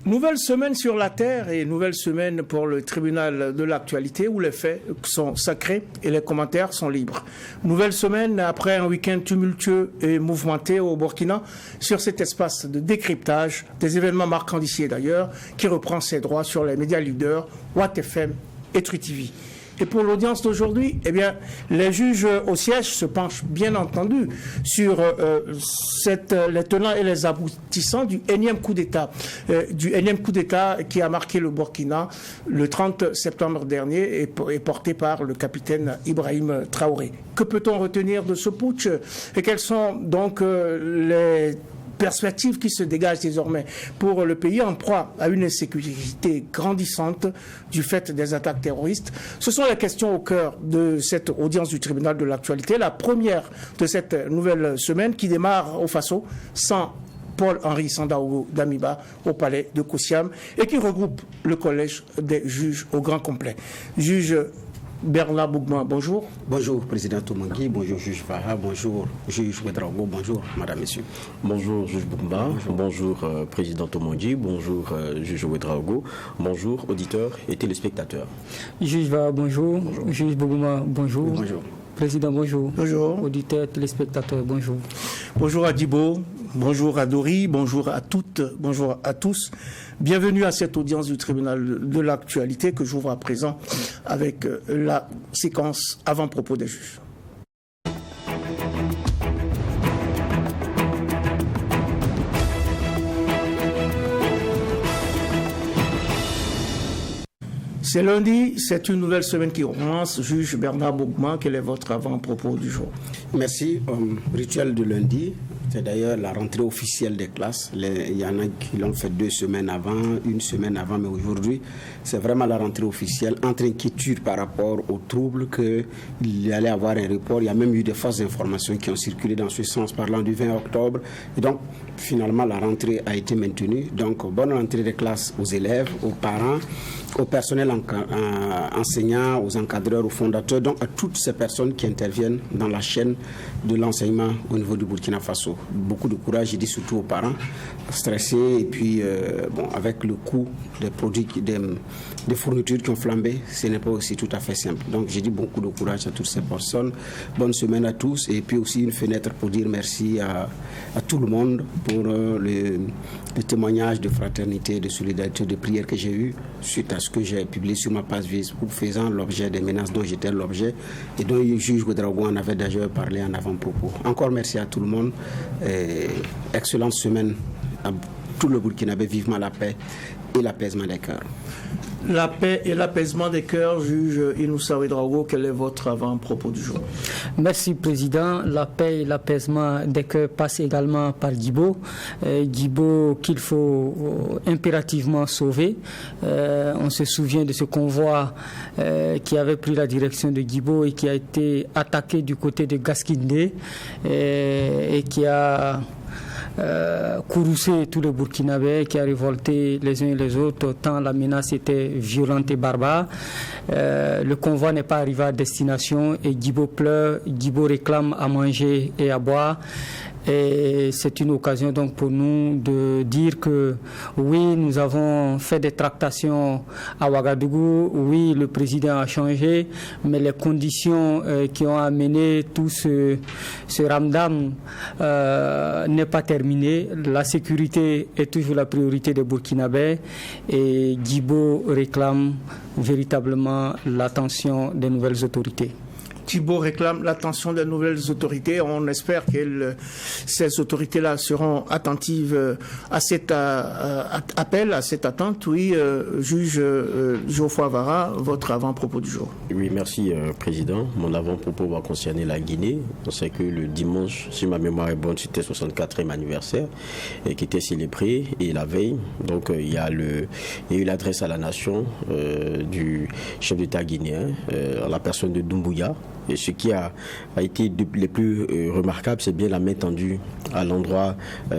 Nouvelle semaine sur la terre et nouvelle semaine pour le tribunal de l'actualité où les faits sont sacrés et les commentaires sont libres. Nouvelle semaine après un week-end tumultueux et mouvementé au Burkina sur cet espace de décryptage des événements marquants d'ici et d'ailleurs qui reprend ses droits sur les médias leaders Watt FM et True TV. Et pour l'audience d'aujourd'hui, eh bien, les juges au siège se penchent bien entendu sur les tenants et les aboutissants du énième coup d'État, qui a marqué le Burkina le 30 septembre dernier et porté par le capitaine Ibrahim Traoré. Que peut-on retenir de ce putsch et quels sont donc les perspectives qui se dégagent désormais pour le pays en proie à une insécurité grandissante du fait des attaques terroristes? Ce sont les questions au cœur de cette audience du tribunal de l'actualité, la première de cette nouvelle semaine qui démarre au Faso sans Paul-Henri Sandaogo d'Amiba au palais de Koussiam et qui regroupe le collège des juges au grand complet. Juge Bernard Bougma, bonjour. Bonjour, Président Toumangui, bonjour, juge Farah, bonjour, juge Ouedraogo, bonjour, Madame, Messieurs. Bonjour, juge Bougma, bonjour, Président Toumangui, bonjour, juge Ouedraogo, bonjour, auditeurs et téléspectateurs. Juge Farah, bonjour, juge Bougma, bonjour. Bonjour. Président, bonjour. Bonjour. Auditeurs, téléspectateurs, bonjour. Bonjour à Dibo, bonjour à Dori, bonjour à toutes, bonjour à tous. Bienvenue à cette audience du tribunal de l'actualité que j'ouvre à présent avec la séquence avant-propos des juges. C'est lundi, c'est une nouvelle semaine qui commence. Juge Bernard Bougma, quel est votre avant-propos du jour? Merci. Rituel de lundi, c'est d'ailleurs la rentrée officielle des classes. Il y en a qui l'ont fait 2 semaines avant, 1 semaine avant, mais aujourd'hui, c'est vraiment la rentrée officielle. Entre inquiétude par rapport aux troubles qu'il y allait avoir un report, il y a même eu des fausses informations qui ont circulé dans ce sens, parlant du 20 octobre. Et donc, finalement, la rentrée a été maintenue. Donc, bonne rentrée des classes aux élèves, aux parents, au personnel enseignant, aux encadreurs, aux fondateurs, donc à toutes ces personnes qui interviennent dans la chaîne de l'enseignement au niveau du Burkina Faso. Beaucoup de courage, je dis surtout aux parents, stressés, et puis avec le coût des produits, des fournitures qui ont flambé, ce n'est pas aussi tout à fait simple. Donc je dis beaucoup de courage à toutes ces personnes, bonne semaine à tous, et puis aussi une fenêtre pour dire merci à tout le monde pour le témoignage de fraternité, de solidarité, de prière que j'ai eu suite à ce que j'ai publié sur ma page Facebook faisant l'objet des menaces dont j'étais l'objet et dont le juge Ouedraogo en avait déjà parlé en avant-propos. Encore merci à tout le monde. Excellente semaine à tout le Burkinabé, vivement la paix et l'apaisement des cœurs. La paix et l'apaisement des cœurs, juge Inoussa Ouedraogo, quel est votre avant-propos du jour? Merci, Président. La paix et l'apaisement des cœurs passent également par Guibo. Guibo qu'il faut impérativement sauver. On se souvient de ce convoi qui avait pris la direction de Guibo et qui a été attaqué du côté de Gaskindé et qui a courroucé tous les Burkinabés, qui a révolté les uns et les autres, tant la menace était violente et barbare. Le convoi n'est pas arrivé à destination et Guibo pleure, Guibo réclame à manger et à boire. Et c'est une occasion donc pour nous de dire que oui, nous avons fait des tractations à Ouagadougou, oui, le président a changé, mais les conditions qui ont amené tout ce ramdam n'est pas terminé. La sécurité est toujours la priorité des Burkinabés et Guibo réclame véritablement l'attention des nouvelles autorités. Thibault réclame l'attention des nouvelles autorités. On espère que ces autorités-là seront attentives à cet appel, à cette attente. Oui, juge Geoffroy Vara, votre avant-propos du jour. Oui, merci, Président. Mon avant-propos va concerner la Guinée. On sait que le dimanche, si ma mémoire est bonne, c'était 64e anniversaire qui était célébré. Et la veille, donc, il y a eu l'adresse à la nation du chef d'État guinéen, la personne de Doumbouya. Et ce qui a été le plus remarquable, c'est bien la main tendue à l'endroit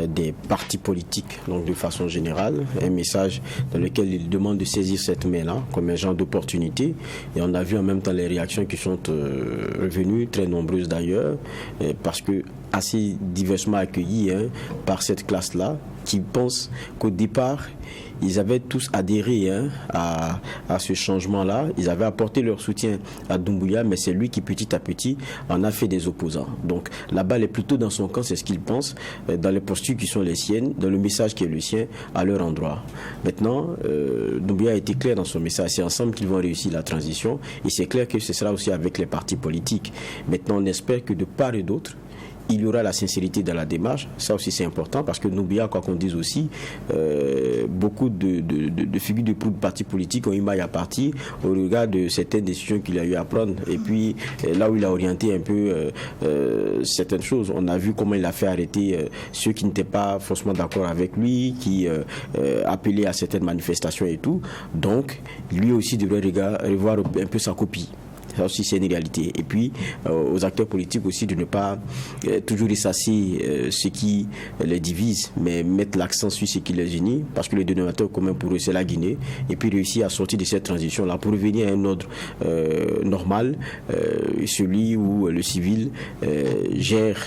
des partis politiques, donc de façon générale, un message dans lequel il demande de saisir cette main-là comme un genre d'opportunité. Et on a vu en même temps les réactions qui sont revenues, très nombreuses d'ailleurs, parce que assez diversement accueillies par cette classe-là, qui pensent qu'au départ, ils avaient tous adhéré à ce changement-là. Ils avaient apporté leur soutien à Doumbouya, mais c'est lui qui, petit à petit, en a fait des opposants. Donc, la balle est plutôt dans son camp, c'est ce qu'il pense, dans les postures qui sont les siennes, dans le message qui est le sien, à leur endroit. Maintenant, Doumbouya a été clair dans son message. C'est ensemble qu'ils vont réussir la transition. Et c'est clair que ce sera aussi avec les partis politiques. Maintenant, on espère que de part et d'autre, il y aura la sincérité dans la démarche. Ça aussi c'est important parce que Doumbouya, quoi qu'on dise aussi, beaucoup de figures de partis politiques ont eu maille à partir au regard de certaines décisions qu'il a eu à prendre. Et puis là où il a orienté un peu certaines choses, on a vu comment il a fait arrêter ceux qui n'étaient pas forcément d'accord avec lui, qui appelaient à certaines manifestations et tout. Donc lui aussi devrait revoir un peu sa copie. Ça aussi c'est une réalité. Et puis aux acteurs politiques aussi de ne pas toujours ressasser ce qui les divise, mais mettre l'accent sur ce qui les unit, parce que le dénominateur commun pour eux c'est la Guinée, et puis réussir à sortir de cette transition là pour revenir à un ordre normal, celui où le civil gère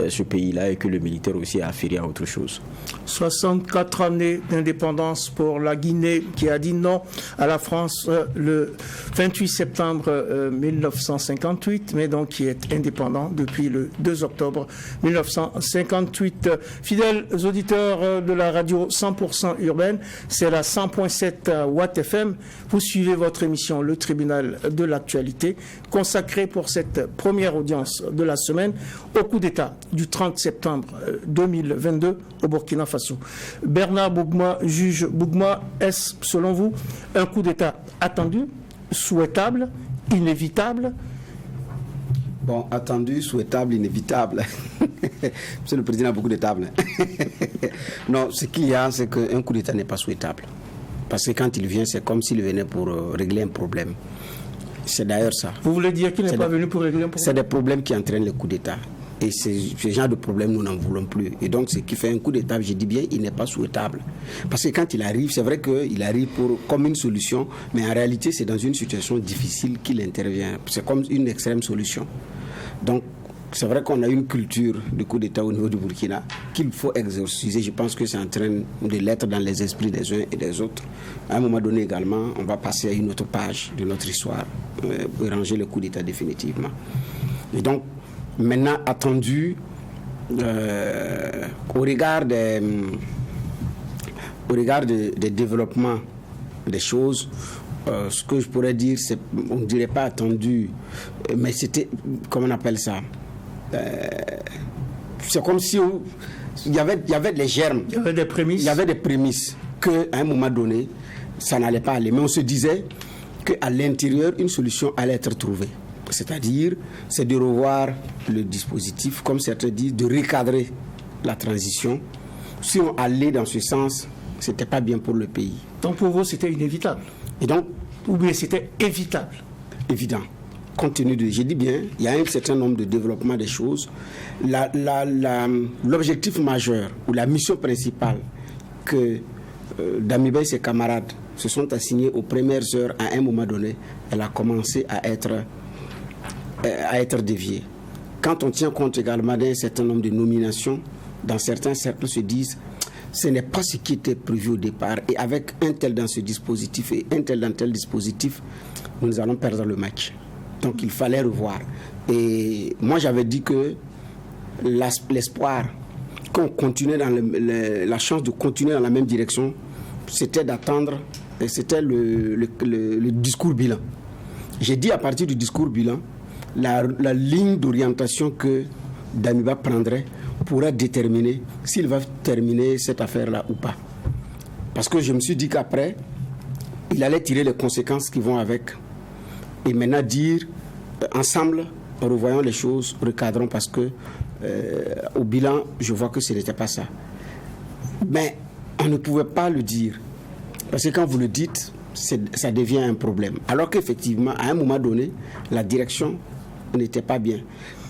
ce pays là et que le militaire aussi a affairé à autre chose. 64 années d'indépendance pour la Guinée qui a dit non à la France le 28 septembre 1958, mais donc qui est indépendant depuis le 2 octobre 1958. Fidèles auditeurs de la radio 100% urbaine, c'est la 100.7 Watt FM. Vous suivez votre émission Le Tribunal de l'actualité, consacrée pour cette première audience de la semaine au coup d'État du 30 septembre 2022 au Burkina Faso. Bernard Bougma, juge Bougma, est-ce selon vous un coup d'État attendu, souhaitable, inévitable? Bon, attendu, souhaitable, inévitable. Monsieur le Président a beaucoup de tables. Non, ce qu'il y a, c'est qu'un coup d'État n'est pas souhaitable. Parce que quand il vient, c'est comme s'il venait pour régler un problème. C'est d'ailleurs ça. Vous voulez dire qu'il n'est pas venu pour régler un problème? C'est des problèmes qui entraînent le coup d'État. Et ce genre de problème, nous n'en voulons plus. Et donc, ce qui fait un coup d'État, je dis bien, il n'est pas souhaitable. Parce que quand il arrive, c'est vrai qu'il arrive comme une solution, mais en réalité, c'est dans une situation difficile qu'il intervient. C'est comme une extrême solution. Donc, c'est vrai qu'on a une culture de coup d'État au niveau du Burkina qu'il faut exorciser. Je pense que c'est en train de l'être dans les esprits des uns et des autres. À un moment donné également, on va passer à une autre page de notre histoire pour ranger le coup d'État définitivement. Et donc, maintenant attendu au regard des développements des choses, ce que je pourrais dire, c'est, on ne dirait pas attendu, mais c'était, comment on appelle ça, c'est comme si il y avait des germes, il y avait des prémices, qu'à un moment donné ça n'allait pas aller, mais on se disait qu'à l'intérieur une solution allait être trouvée. C'est-à-dire, c'est de revoir le dispositif, comme certains disent, de recadrer la transition. Si on allait dans ce sens, ce n'était pas bien pour le pays. Donc pour vous, c'était inévitable? Et donc, ou bien c'était évitable? Évident. Compte tenu de, je dis bien, il y a un certain nombre de développements des choses. L'objectif majeur ou la mission principale que Damiba et ses camarades se sont assignés aux premières heures, à un moment donné, elle a commencé à être dévié. Quand on tient compte également d'un certain nombre de nominations, dans certains cercles se disent ce n'est pas ce qui était prévu au départ, et avec un tel dans ce dispositif et un tel dans tel dispositif, nous allons perdre le match. Donc il fallait revoir. Et moi j'avais dit que l'espoir qu'on continuait dans la chance de continuer dans la même direction, c'était d'attendre, et c'était le discours bilan. J'ai dit à partir du discours bilan, la ligne d'orientation que Damiba prendrait pourra déterminer s'il va terminer cette affaire-là ou pas. Parce que je me suis dit qu'après, il allait tirer les conséquences qui vont avec. Et maintenant dire, ensemble, revoyons les choses, recadrons, parce que au bilan, je vois que ce n'était pas ça. Mais on ne pouvait pas le dire. Parce que quand vous le dites, ça devient un problème. Alors qu'effectivement, à un moment donné, la direction n'était pas bien.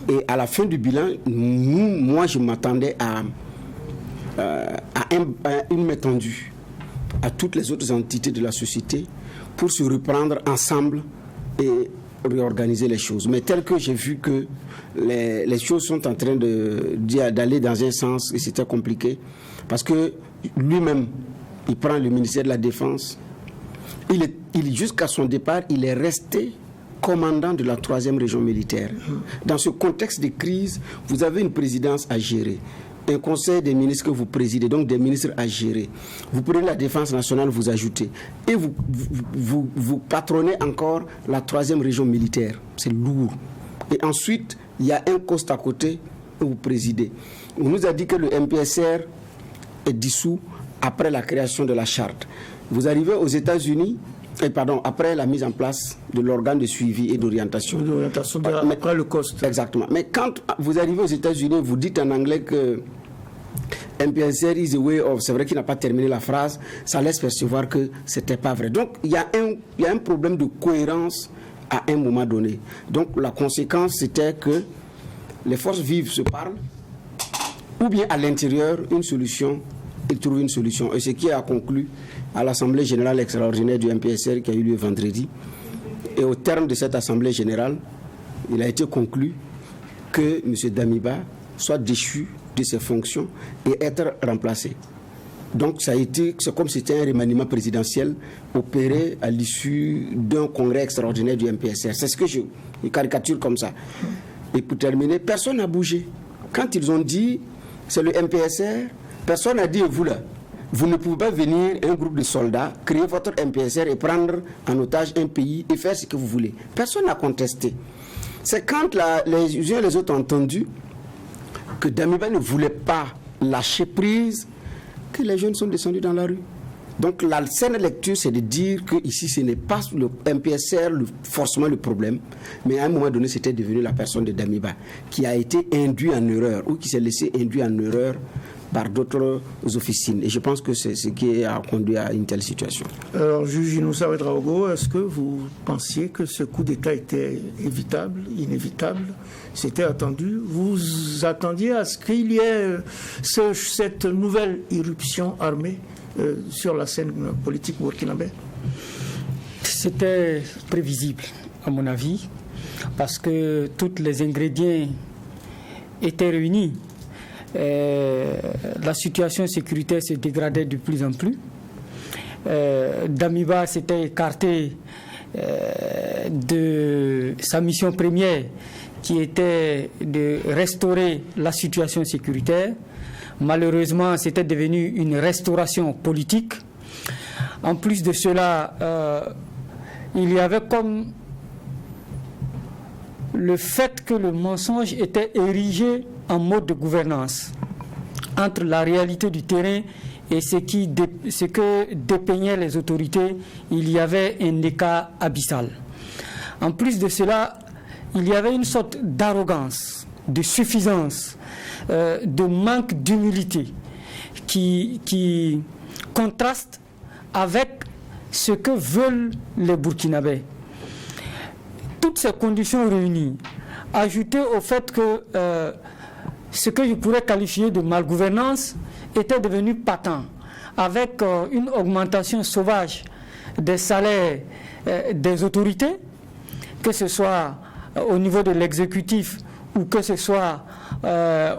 Et à la fin du bilan, moi, je m'attendais à une main tendue à toutes les autres entités de la société pour se reprendre ensemble et réorganiser les choses. Mais tel que j'ai vu que les choses sont en train d'aller dans un sens, et c'était compliqué, parce que lui-même, il prend le ministère de la Défense. Jusqu'à son départ, il est resté commandant de la 3e région militaire. Dans ce contexte de crise, vous avez une présidence à gérer, un conseil des ministres que vous présidez, donc des ministres à gérer. Vous prenez la défense nationale, vous ajoutez. Et vous patronnez encore la 3e région militaire. C'est lourd. Et ensuite, il y a un poste à côté que vous présidez. On nous a dit que le MPSR est dissous après la création de la charte. Vous arrivez aux États-Unis, après la mise en place de l'organe de suivi et d'orientation. Après le COST. Exactement. Mais quand vous arrivez aux États-Unis, vous dites en anglais que MPSR is a way of... C'est vrai qu'il n'a pas terminé la phrase, ça laisse percevoir que ce n'était pas vrai. Donc, il y a un problème de cohérence à un moment donné. Donc, la conséquence, c'était que les forces vives se parlent, ou bien à l'intérieur, ils trouvent une solution. Et ce qui a conclu à l'Assemblée générale extraordinaire du MPSR qui a eu lieu vendredi. Et au terme de cette Assemblée générale, il a été conclu que M. Damiba soit déchu de ses fonctions et être remplacé. Donc c'est comme si c'était un remaniement présidentiel opéré à l'issue d'un congrès extraordinaire du MPSR. C'est ce que je caricature comme ça. Et pour terminer, personne n'a bougé. Quand ils ont dit c'est le MPSR, personne n'a dit vous là. Vous ne pouvez pas venir, un groupe de soldats, créer votre MPSR et prendre en otage un pays et faire ce que vous voulez. Personne n'a contesté. C'est quand les uns et les autres ont entendu que Damiba ne voulait pas lâcher prise que les jeunes sont descendus dans la rue. Donc la saine lecture, c'est de dire que ici ce n'est pas le MPSR forcément le problème, mais à un moment donné, c'était devenu la personne de Damiba qui a été induit en erreur ou qui s'est laissé induire en erreur par d'autres officines. Et je pense que c'est ce qui a conduit à une telle situation. Alors, juge Inoussa Ouedraogo, est-ce que vous pensiez que ce coup d'État était évitable, inévitable? C'était attendu? Vous attendiez à ce qu'il y ait cette nouvelle irruption armée sur la scène politique burkinabé? C'était prévisible, à mon avis, parce que tous les ingrédients étaient réunis. La situation sécuritaire se dégradait de plus en plus. Damiba s'était écarté de sa mission première, qui était de restaurer la situation sécuritaire. Malheureusement, c'était devenu une restauration politique. En plus de cela, il y avait comme le fait que le mensonge était érigé en mode de gouvernance entre la réalité du terrain et ce que dépeignaient les autorités. Il y avait un écart abyssal. En plus de cela, il y avait une sorte d'arrogance, de suffisance, de manque d'humilité qui contraste avec ce que veulent les Burkinabés. Toutes ces conditions réunies, ajoutées au fait que ce que je pourrais qualifier de malgouvernance était devenu patent, avec une augmentation sauvage des salaires des autorités, que ce soit au niveau de l'exécutif ou que ce soit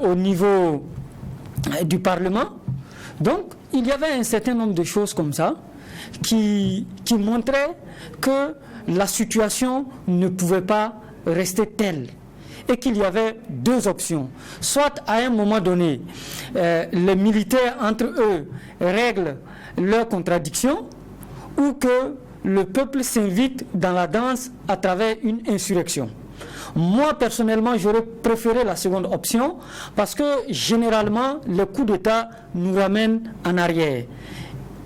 au niveau du Parlement. Donc, il y avait un certain nombre de choses comme ça qui montraient que la situation ne pouvait pas rester telle et qu'il y avait deux options. Soit à un moment donné, les militaires entre eux règlent leurs contradictions, ou que le peuple s'invite dans la danse à travers une insurrection. Moi, personnellement, j'aurais préféré la seconde option parce que, généralement, le coup d'État nous ramène en arrière.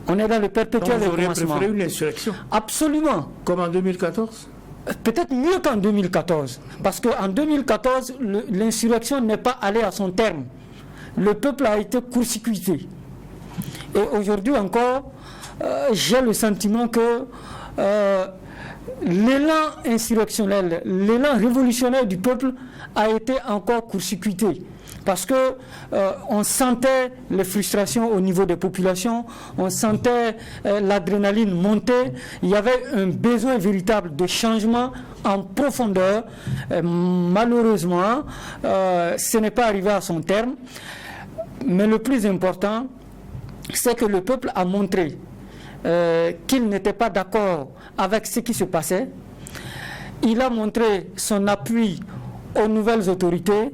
On est dans le perpétuel recommencement. Donc, vous auriez préféré une insurrection? Absolument. Comme en 2014? Peut-être mieux qu'en 2014. Parce qu'en 2014, l'insurrection n'est pas allée à son terme. Le peuple a été court-circuité. Et aujourd'hui encore, j'ai le sentiment que l'élan insurrectionnel, l'élan révolutionnaire du peuple a été encore court-circuité. Parce que on sentait les frustrations au niveau des populations, on sentait l'adrénaline monter, il y avait un besoin véritable de changement en profondeur. Malheureusement, ce n'est pas arrivé à son terme. Mais le plus important, c'est que le peuple a montré qu'il n'était pas d'accord avec ce qui se passait. Il a montré son appui aux nouvelles autorités,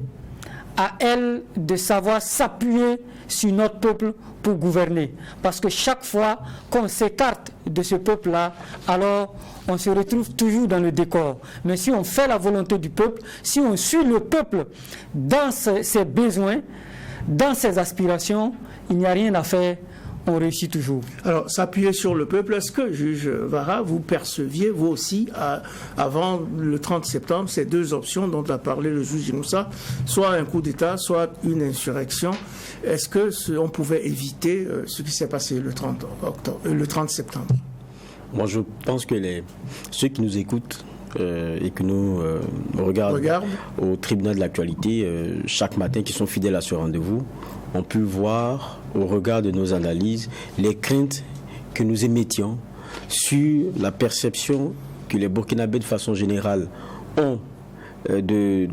à elles de savoir s'appuyer sur notre peuple pour gouverner. Parce que chaque fois qu'on s'écarte de ce peuple-là, alors on se retrouve toujours dans le décor. Mais si on fait la volonté du peuple, si on suit le peuple dans ses besoins, dans ses aspirations, il n'y a rien à faire. On réussit toujours. Alors, s'appuyer sur le peuple, est-ce que, juge Vara, vous perceviez, vous aussi, avant le 30 septembre, ces deux options dont a parlé le juge Inoussa, soit un coup d'État, soit une insurrection? Est-ce qu'on pouvait éviter ce qui s'est passé le 30 septembre? Moi, je pense que ceux qui nous écoutent et que nous regardent au tribunal de l'actualité chaque matin, qui sont fidèles à ce rendez-vous, ont pu voir au regard de nos analyses les craintes que nous émettions sur la perception que les Burkinabés de façon générale ont de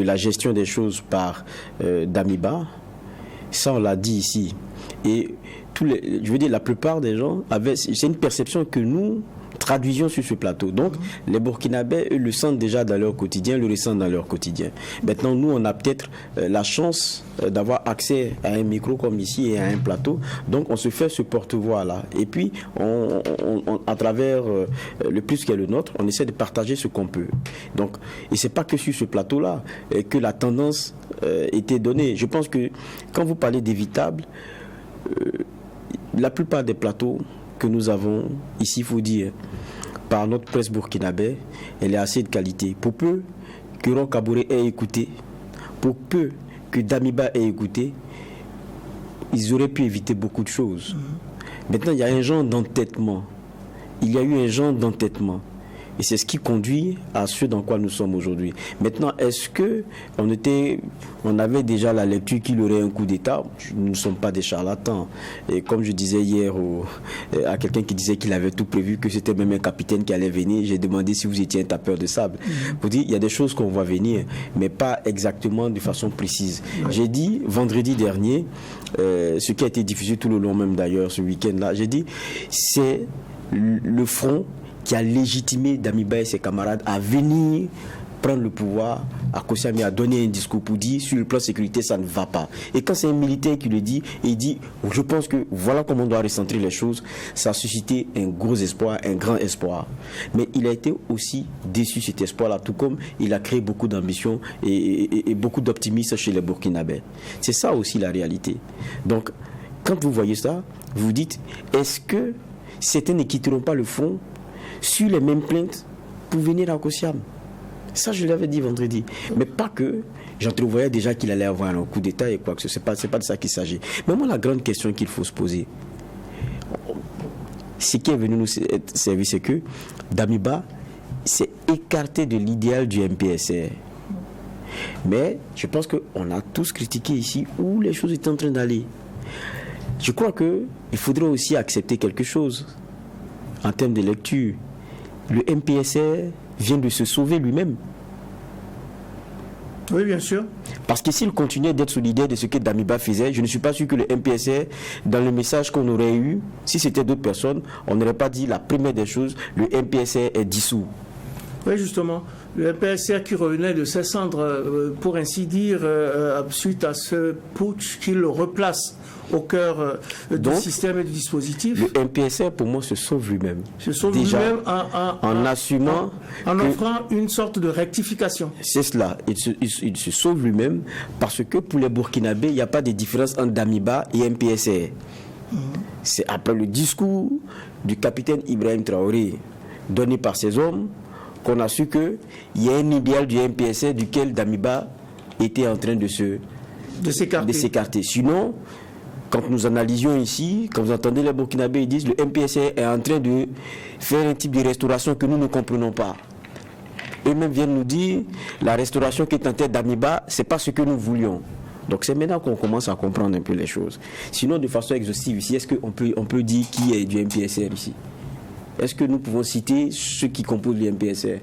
la gestion des choses par Damiba. Ça, on l'a dit ici. Et je veux dire, la plupart des gens c'est une perception que nous traduisions sur ce plateau. Donc, les Burkinabés, eux, le sentent déjà dans leur quotidien, le ressentent dans leur quotidien. Maintenant, nous, on a peut-être la chance d'avoir accès à un micro comme ici et à un plateau. Donc, on se fait ce porte-voix-là. Et puis, à travers le plus qu'est le nôtre, on essaie de partager ce qu'on peut. Donc, et c'est pas que sur ce plateau-là que la tendance était donnée. Je pense que quand vous parlez d'évitable, la plupart des plateaux que nous avons ici, il faut dire, par notre presse burkinabé, elle est assez de qualité. Pour peu que Roch Kaboré ait écouté, pour peu que Damiba ait écouté, ils auraient pu éviter beaucoup de choses. Maintenant, il y a un genre d'entêtement. Il y a eu un genre d'entêtement. Et c'est ce qui conduit à ce dans quoi nous sommes aujourd'hui. Maintenant, est-ce que on avait déjà la lecture qu'il y aurait un coup d'État? Nous ne sommes pas des charlatans. Et comme je disais hier à quelqu'un qui disait qu'il avait tout prévu, que c'était même un capitaine qui allait venir, j'ai demandé si vous étiez un tapeur de sable. Pour dire, il y a des choses qu'on voit venir, mais pas exactement de façon précise. J'ai dit vendredi dernier, ce qui a été diffusé tout le long même d'ailleurs ce week-end-là, j'ai dit, c'est le front qui a légitimé Damiba et ses camarades à venir prendre le pouvoir à Kossiami, à donner un discours pour dire sur le plan sécurité ça ne va pas. Et quand c'est un militaire qui le dit, et il dit je pense que voilà comment on doit recentrer les choses, ça a suscité un gros espoir, un grand espoir. Mais il a été aussi déçu cet espoir-là, tout comme il a créé beaucoup d'ambition et beaucoup d'optimisme chez les Burkinabés. C'est ça aussi la réalité. Donc quand vous voyez ça, vous vous dites est-ce que certains ne quitteront pas le front sur les mêmes plaintes pour venir à Kossiam? Ça, je l'avais dit vendredi. Mais pas que j'entrevoyais déjà qu'il allait avoir un coup d'État et quoi que ce soit. C'est pas de ça qu'il s'agit. Mais moi, la grande question qu'il faut se poser, ce qui est venu nous servir, c'est que Damiba s'est écarté de l'idéal du MPSR. Mais je pense qu'on a tous critiqué ici où les choses étaient en train d'aller. Je crois qu'il faudrait aussi accepter quelque chose en termes de lecture. Le MPSR vient de se sauver lui-même. Oui, bien sûr. Parce que s'il continuait d'être solidaire de ce que Damiba faisait, je ne suis pas sûr que le MPSR, dans le message qu'on aurait eu, si c'était d'autres personnes, on n'aurait pas dit la première des choses, le MPSR est dissous. Oui, justement. Le MPSR qui revenait de ses cendres, pour ainsi dire, suite à ce putsch qui le replace au cœur du système et du dispositif. Le MPSR, pour moi, se sauve lui-même. Se sauve lui-même en assumant... En offrant une sorte de rectification. C'est cela. Il se sauve lui-même parce que pour les Burkinabés, il n'y a pas de différence entre Damiba et MPSR. C'est après le discours du capitaine Ibrahim Traoré donné par ses hommes qu'on a su qu'il y a un idéal du MPSR duquel Damiba était en train de s'écarter. Sinon, quand nous analysions ici, quand vous entendez les Burkinabés, ils disent le MPSR est en train de faire un type de restauration que nous ne comprenons pas. Eux-mêmes viennent nous dire la restauration qui est en tête d'Damiba, ce n'est pas ce que nous voulions. Donc c'est maintenant qu'on commence à comprendre un peu les choses. Sinon, de façon exhaustive ici, est-ce qu'on peut dire qui est du MPSR ici? Est-ce que nous pouvons citer ceux qui composent le MPSR?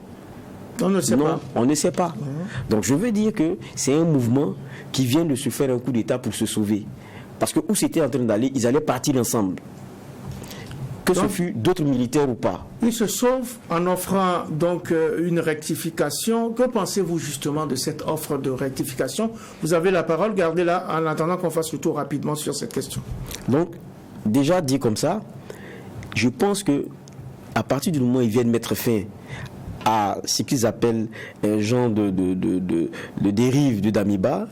On ne sait pas. On ne sait pas. Donc je veux dire que c'est un mouvement qui vient de se faire un coup d'État pour se sauver. Parce que où c'était en train d'aller, ils allaient partir ensemble. Que ce fût d'autres militaires ou pas. Il se sauve en offrant donc une rectification. Que pensez-vous justement de cette offre de rectification? Vous avez la parole, gardez-la en attendant qu'on fasse le tour rapidement sur cette question. Donc, déjà dit comme ça, je pense que à partir du moment où ils viennent mettre fin à ce qu'ils appellent un genre de dérive de Damiba,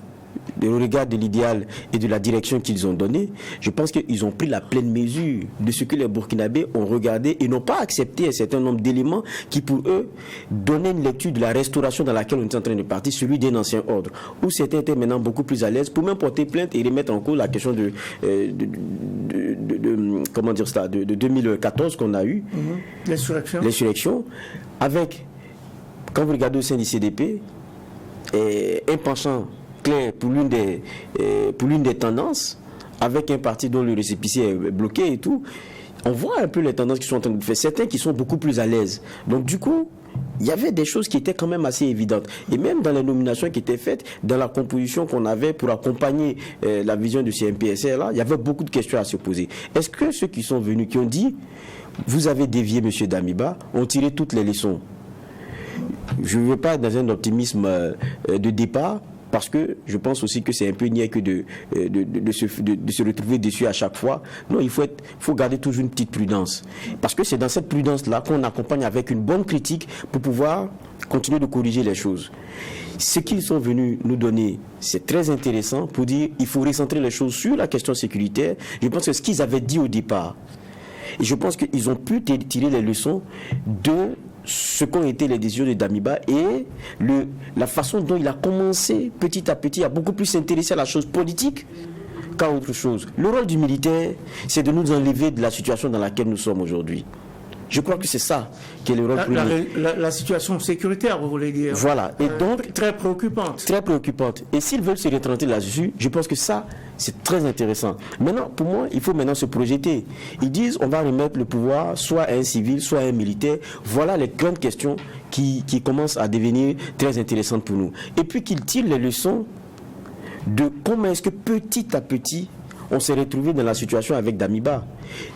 au regard de l'idéal et de la direction qu'ils ont donnée, je pense qu'ils ont pris la pleine mesure de ce que les Burkinabés ont regardé et n'ont pas accepté un certain nombre d'éléments qui, pour eux, donnaient une lecture de la restauration dans laquelle on est en train de partir, celui d'un ancien ordre, où certains étaient maintenant beaucoup plus à l'aise pour même porter plainte et remettre en cause la question de 2014 qu'on a eu, l'insurrection, avec, quand vous regardez au sein du CDP, un penchant clair pour l'une des tendances, avec un parti dont le récépissé est bloqué et tout, on voit un peu les tendances qui sont en train de faire. Certains qui sont beaucoup plus à l'aise. Donc du coup, il y avait des choses qui étaient quand même assez évidentes. Et même dans les nominations qui étaient faites, dans la composition qu'on avait pour accompagner la vision du CNPSR, là, il y avait beaucoup de questions à se poser. Est-ce que ceux qui sont venus, qui ont dit, vous avez dévié M. Damiba, ont tiré toutes les leçons? Je ne veux pas être dans un optimisme de départ, parce que je pense aussi que c'est un peu niais que de se retrouver dessus à chaque fois. Non, il faut garder toujours une petite prudence. Parce que c'est dans cette prudence-là qu'on accompagne avec une bonne critique pour pouvoir continuer de corriger les choses. Ce qu'ils sont venus nous donner, c'est très intéressant pour dire qu'il faut recentrer les choses sur la question sécuritaire. Je pense que ce qu'ils avaient dit au départ, et je pense qu'ils ont pu tirer les leçons de ce qu'ont été les décisions de Damiba et la façon dont il a commencé petit à petit à beaucoup plus s'intéresser à la chose politique qu'à autre chose. Le rôle du militaire, c'est de nous enlever de la situation dans laquelle nous sommes aujourd'hui. Je crois que c'est ça qui est le rôle la situation sécuritaire, vous voulez dire. Voilà. Et donc, très préoccupante. Très préoccupante. Et s'ils veulent se retenter là-dessus, je pense que ça, c'est très intéressant. Maintenant, pour moi, il faut maintenant se projeter. Ils disent, on va remettre le pouvoir soit à un civil, soit à un militaire. Voilà les grandes questions qui commencent à devenir très intéressantes pour nous. Et puis qu'ils tirent les leçons de comment est-ce que petit à petit, on s'est retrouvé dans la situation avec Damiba.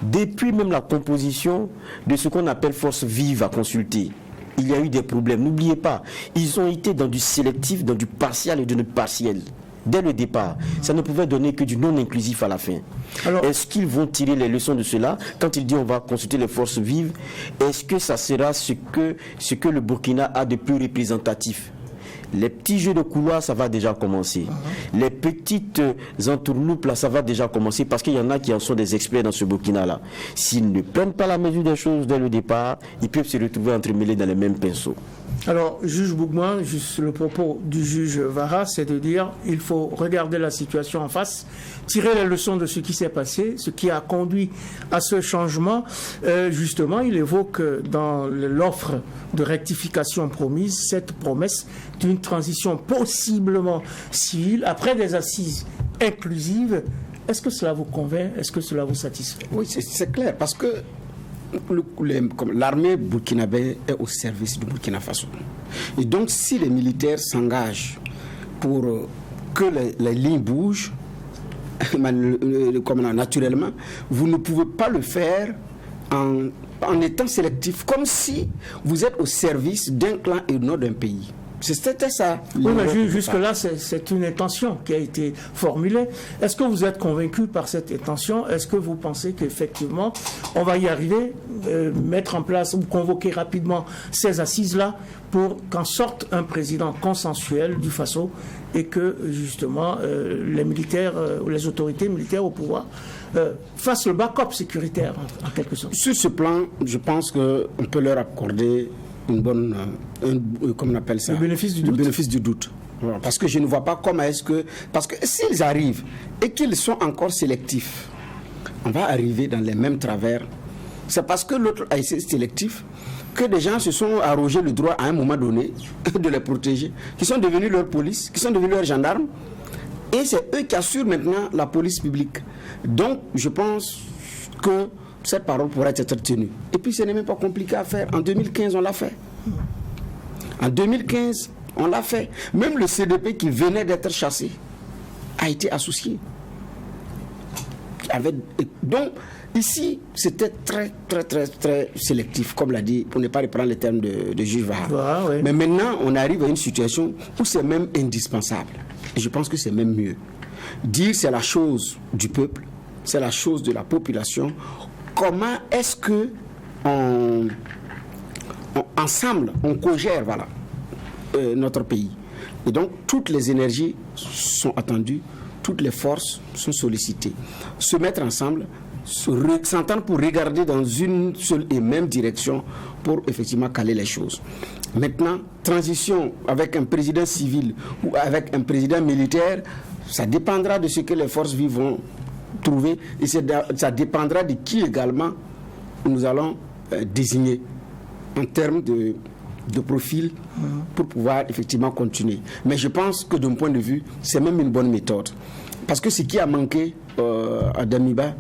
Depuis même la composition de ce qu'on appelle force vive à consulter, il y a eu des problèmes. N'oubliez pas, ils ont été dans du sélectif, dans du partiel et de partiel. Dès le départ, ça ne pouvait donner que du non-inclusif à la fin. Alors, est-ce qu'ils vont tirer les leçons de cela? Quand il dit on va consulter les forces vives, est-ce que ça sera ce que le Burkina a de plus représentatif? Les petits jeux de couloir, ça va déjà commencer. Les petites entourloupes, là, ça va déjà commencer parce qu'il y en a qui en sont des experts dans ce Burkina-là. S'ils ne prennent pas la mesure des choses dès le départ, ils peuvent se retrouver entremêlés dans les mêmes pinceaux. Alors, juge Bougman, juste le propos du juge Vara, c'est de dire il faut regarder la situation en face, tirer les leçons de ce qui s'est passé, ce qui a conduit à ce changement. Justement, il évoque dans l'offre de rectification promise cette promesse d'une transition possiblement civile après des assises inclusives. Est-ce que cela vous convainc? Est-ce que cela vous satisfait? Oui, c'est clair, parce que l'armée burkinabé est au service du Burkina Faso. Et donc, si les militaires s'engagent pour que les lignes bougent, naturellement, vous ne pouvez pas le faire en étant sélectif, comme si vous êtes au service d'un clan et non d'un pays. C'était ça. Oui, mais jusque-là, c'est une intention qui a été formulée. Est-ce que vous êtes convaincu par cette intention? Est-ce que vous pensez qu'effectivement, on va y arriver, mettre en place ou convoquer rapidement ces assises-là pour qu'en sorte un président consensuel du Faso et que, justement, les militaires, ou les autorités militaires au pouvoir fassent le backup sécuritaire, en quelque sorte? Sur ce plan, je pense qu'on peut leur accorder une bonne, comment on appelle ça? Le bénéfice du doute. Voilà, parce que je ne vois pas comment est-ce que... Parce que s'ils arrivent et qu'ils sont encore sélectifs, on va arriver dans les mêmes travers. C'est parce que l'autre a été sélectif que des gens se sont arrogés le droit à un moment donné de les protéger, qui sont devenus leur police, qui sont devenus leurs gendarmes, et c'est eux qui assurent maintenant la police publique. Donc, je pense que cette parole pourrait être tenue. Et puis, ce n'est même pas compliqué à faire. En 2015, on l'a fait. En 2015, on l'a fait. Même le CDP qui venait d'être chassé a été associé. Donc, ici, c'était très, très, très, très sélectif, comme l'a dit, pour ne pas reprendre les termes de juge Vahar. Ouais. Mais maintenant, on arrive à une situation où c'est même indispensable. Et je pense que c'est même mieux. Dire c'est la chose du peuple, c'est la chose de la population. Comment est-ce que ensemble, on cogère notre pays. Et donc, toutes les énergies sont attendues, toutes les forces sont sollicitées. Se mettre ensemble, s'entendre pour regarder dans une seule et même direction pour effectivement caler les choses. Maintenant, transition avec un président civil ou avec un président militaire, ça dépendra de ce que les forces vives vont trouver et ça dépendra de qui également nous allons désigner en termes de profil pour pouvoir effectivement continuer. Mais je pense que d'un point de vue, c'est même une bonne méthode. Parce que ce qui a manqué à Damiba,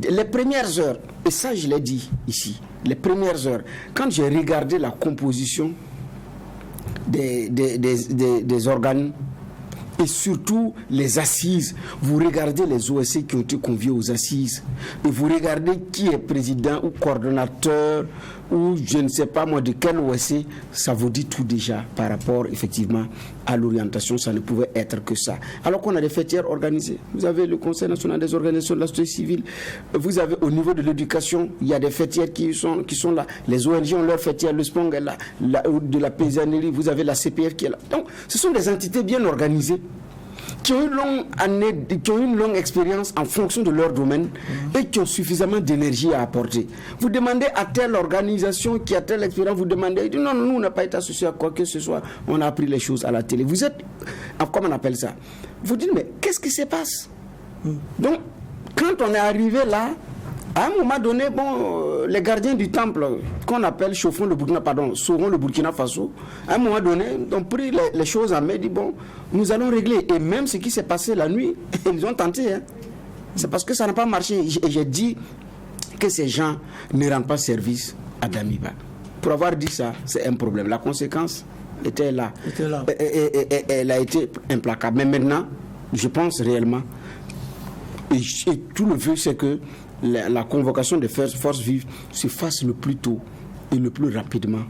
les premières heures, et ça je l'ai dit ici, les premières heures, quand j'ai regardé la composition des organes, et surtout les assises. Vous regardez les OSC qui ont été conviés aux assises et vous regardez qui est président ou coordonnateur ou je ne sais pas moi de quel OSC, ça vous dit tout déjà par rapport effectivement à l'orientation, ça ne pouvait être que ça. Alors qu'on a des fêtières organisées. Vous avez le Conseil national des organisations de la société civile, vous avez au niveau de l'éducation, il y a des fêtières qui sont là, les ONG ont leur fêtière, le SPONG est là, de la paysannerie, vous avez la CPF qui est là. Donc ce sont des entités bien organisées qui ont une longue expérience en fonction de leur domaine et qui ont suffisamment d'énergie à apporter. Vous demandez à telle organisation qui a telle expérience, vous demandez, il dit non, nous on n'a pas été associés à quoi que ce soit, on a appris les choses à la télé. Vous êtes, comment on appelle ça? Vous dites, mais qu'est-ce qui se passe? Donc, quand on est arrivé là, à un moment donné, les gardiens du temple, qu'on appelle Sauvons le Burkina Faso, à un moment donné, ont pris les choses en main et dit, nous allons régler. Et même ce qui s'est passé la nuit, ils ont tenté. C'est parce que ça n'a pas marché. Et j'ai dit que ces gens ne rendent pas service à Damiba. Pour avoir dit ça, c'est un problème. La conséquence était là. Et elle a été implacable. Mais maintenant, je pense réellement, et tout le vœu, c'est que la convocation des forces vives se fasse le plus tôt et le plus rapidement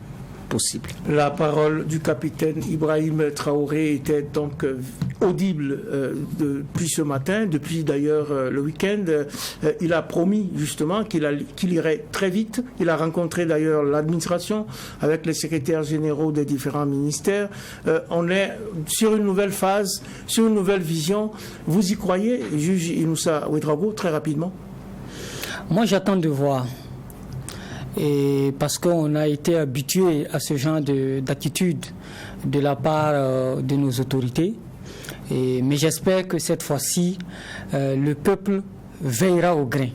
possible. La parole du capitaine Ibrahim Traoré était donc audible depuis ce matin, depuis d'ailleurs le week-end. Il a promis justement qu'il irait très vite. Il a rencontré d'ailleurs l'administration avec les secrétaires généraux des différents ministères. On est sur une nouvelle phase, sur une nouvelle vision. Vous y croyez, juge Inoussa Ouedraogo, très rapidement? Moi, j'attends de voir. Et parce qu'on a été habitué à ce genre d'attitude de la part de nos autorités. Mais j'espère que cette fois-ci, le peuple veillera au grain.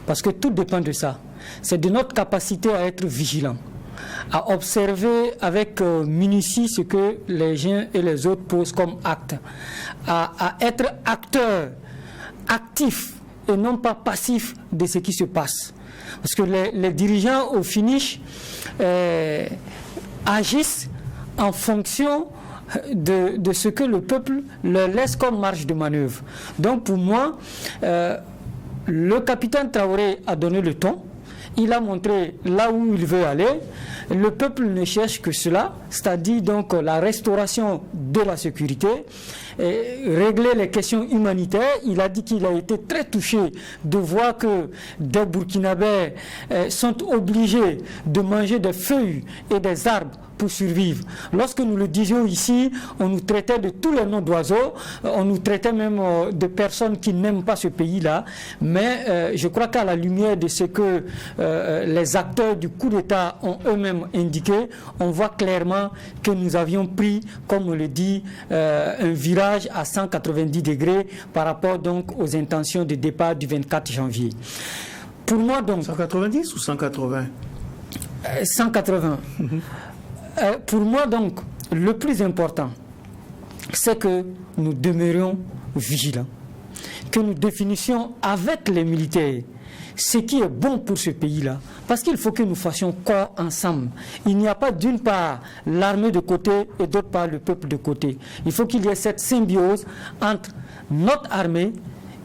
Parce que tout dépend de ça. C'est de notre capacité à être vigilants, à observer avec minutie ce que les uns et les autres posent comme acte, à être acteurs, actifs, et non pas passifs de ce qui se passe. Parce que les dirigeants, au finish, agissent en fonction de ce que le peuple leur laisse comme marge de manœuvre. Donc pour moi, le capitaine Traoré a donné le ton. Il a montré là où il veut aller. Le peuple ne cherche que cela, c'est-à-dire donc la restauration de la sécurité, régler les questions humanitaires. Il a dit qu'il a été très touché de voir que des Burkinabés sont obligés de manger des feuilles et des arbres pour survivre. Lorsque nous le disions ici, on nous traitait de tous les noms d'oiseaux, on nous traitait même de personnes qui n'aiment pas ce pays-là, mais je crois qu'à la lumière de ce que les acteurs du coup d'État ont eux-mêmes indiqué, on voit clairement que nous avions pris, comme on le dit, un virage à 190 degrés par rapport donc aux intentions de départ du 24 janvier. Pour moi donc... 190 ou 180 180. Pour moi, donc, le plus important, c'est que nous demeurions vigilants, que nous définissions avec les militaires ce qui est bon pour ce pays-là, parce qu'il faut que nous fassions corps ensemble. Il n'y a pas d'une part l'armée de côté et d'autre part le peuple de côté. Il faut qu'il y ait cette symbiose entre notre armée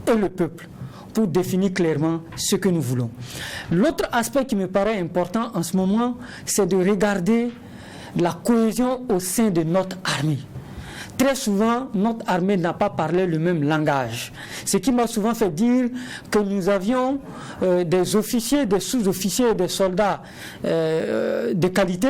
et le peuple, pour définir clairement ce que nous voulons. L'autre aspect qui me paraît important en ce moment, c'est de regarder la cohésion au sein de notre armée. Très souvent, notre armée n'a pas parlé le même langage. Ce qui m'a souvent fait dire que nous avions des officiers, des sous-officiers, des soldats de qualité,